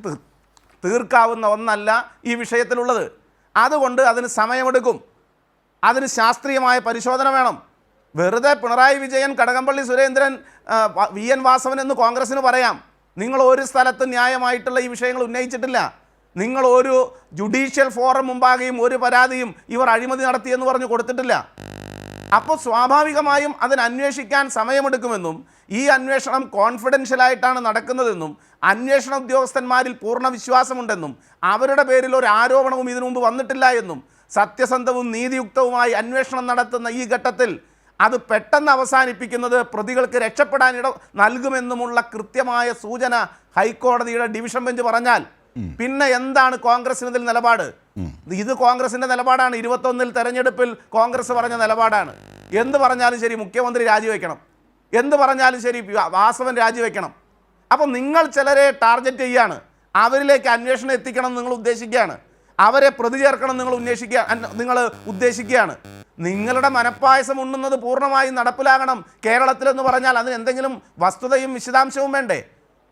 തീർക്കാവുന്ന ഒന്നല്ല ഈ വിഷയത്തിലുള്ളത്. അതുകൊണ്ട് അതിന് സമയമെടുക്കും, അതിന് ശാസ്ത്രീയമായ പരിശോധന വേണം. വെറുതെ പിണറായി വിജയൻ, കടകംപള്ളി സുരേന്ദ്രൻ, VN വാസവൻ എന്ന് കോൺഗ്രസ്സിന് പറയാം. നിങ്ങൾ ഒരു സ്ഥലത്തും ന്യായമായിട്ടുള്ള ഈ വിഷയങ്ങൾ ഉന്നയിച്ചിട്ടില്ല. നിങ്ങൾ ഒരു ജുഡീഷ്യൽ ഫോറം മുമ്പാകെയും ഒരു പരാതിയും ഇവർ അഴിമതി നടത്തിയെന്ന് പറഞ്ഞ് കൊടുത്തിട്ടില്ല. അപ്പോൾ സ്വാഭാവികമായും അതിന് അന്വേഷിക്കാൻ സമയമെടുക്കുമെന്നും ഈ അന്വേഷണം കോൺഫിഡൻഷ്യലായിട്ടാണ് നടക്കുന്നതെന്നും അന്വേഷണ ഉദ്യോഗസ്ഥന്മാരിൽ പൂർണ്ണ വിശ്വാസമുണ്ടെന്നും അവരുടെ പേരിൽ ഒരു ആരോപണവും ഇതിനു മുമ്പ് വന്നിട്ടില്ല എന്നും സത്യസന്ധവും നീതിയുക്തവുമായി അന്വേഷണം നടത്തുന്ന ഈ ഘട്ടത്തിൽ അത് പെട്ടെന്ന് അവസാനിപ്പിക്കുന്നത് പ്രതികൾക്ക് രക്ഷപ്പെടാൻ നൽകുമെന്നുമുള്ള കൃത്യമായ സൂചന ഹൈക്കോടതിയുടെ ഡിവിഷൻ ബെഞ്ച് പറഞ്ഞാൽ പിന്നെ എന്താണ് കോൺഗ്രസിന് നിലപാട്? ഇത് കോൺഗ്രസിന്റെ നിലപാടാണ്. 21 തെരഞ്ഞെടുപ്പിൽ കോൺഗ്രസ് പറഞ്ഞ നിലപാടാണ്. എന്ത് പറഞ്ഞാലും ശരി മുഖ്യമന്ത്രി രാജിവെക്കണം, എന്ത് പറഞ്ഞാലും ശരി വാസവൻ രാജിവെക്കണം. അപ്പം നിങ്ങൾ ചിലരെ ടാർഗറ്റ് ചെയ്യുകയാണ്, അവരിലേക്ക് അന്വേഷണം എത്തിക്കണം നിങ്ങൾ ഉദ്ദേശിക്കുകയാണ്, അവരെ പ്രതി ചേർക്കണം നിങ്ങൾ ഉദ്ദേശിക്കുകയാണ്. നിങ്ങളുടെ മനപ്പായസം ഉണ്ണുന്നത് പൂർണ്ണമായും നടപ്പിലാകണം കേരളത്തിലെന്ന് പറഞ്ഞാൽ അതിന് എന്തെങ്കിലും വസ്തുതയും വിശദാംശവും വേണ്ടേ?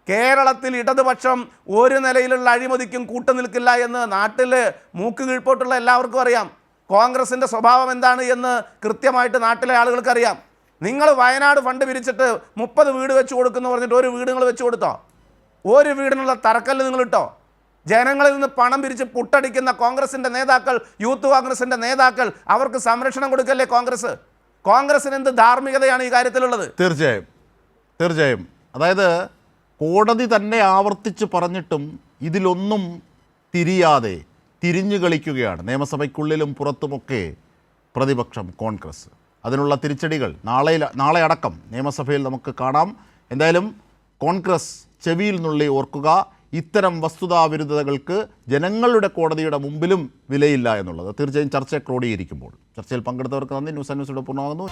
കേരളത്തിൽ ഇടതുപക്ഷം ഒരു നിലയിലുള്ള അഴിമതിക്കും കൂട്ടുനിൽക്കില്ല എന്ന് നാട്ടിൽ മൂക്ക് കീഴ്പോട്ടുള്ള എല്ലാവർക്കും അറിയാം. കോൺഗ്രസിൻ്റെ സ്വഭാവം എന്താണ് എന്ന് കൃത്യമായിട്ട് നാട്ടിലെ ആളുകൾക്കറിയാം. നിങ്ങൾ വയനാട് ഫണ്ട് പിരിച്ചിട്ട് 30 വീട് വെച്ച് കൊടുക്കുന്നു പറഞ്ഞിട്ട് ഒരു വീട് നിങ്ങൾ വെച്ച് കൊടുത്തോ? ഒരു വീടിനുള്ള തറക്കല്ല് നിങ്ങൾ ഇട്ടോ? ജനങ്ങളിൽ നിന്ന് പണം പിരിച്ച് പുട്ടടിക്കുന്ന കോൺഗ്രസിൻ്റെ നേതാക്കൾ, യൂത്ത് കോൺഗ്രസിൻ്റെ നേതാക്കൾ, അവർക്ക് സംരക്ഷണം കൊടുക്കല്ലേ കോൺഗ്രസിന് എന്ത് ധാർമ്മികതയാണ് ഈ കാര്യത്തിലുള്ളത്? തീർച്ചയായും അതായത് കോടതി തന്നെ ആവർത്തിച്ച് പറഞ്ഞിട്ടും ഇതിലൊന്നും തിരിയാതെ തിരിഞ്ഞു കളിക്കുകയാണ് നിയമസഭയ്ക്കുള്ളിലും പുറത്തുമൊക്കെ പ്രതിപക്ഷം, കോൺഗ്രസ്. അതിനുള്ള തിരിച്ചടികൾ നാളെ അടക്കം നിയമസഭയിൽ നമുക്ക് കാണാം. എന്തായാലും കോൺഗ്രസ് ചെവിയിൽ നുള്ളി ഓർക്കുക, ഇത്തരം വസ്തുതാവിരുദ്ധതകൾക്ക് ജനങ്ങളുടെ കോടതിയുടെ മുമ്പിലും വിലയില്ല എന്നുള്ളത്. തീർച്ചയായും ചർച്ച ക്രോഡീകരിക്കുമ്പോൾ. ചർച്ചയിൽ പങ്കെടുത്തവർക്ക് നന്ദി. ന്യൂസ് ആൻഡ് ന്യൂസിലൂടെ പൂർണ്ണമാകുന്നു.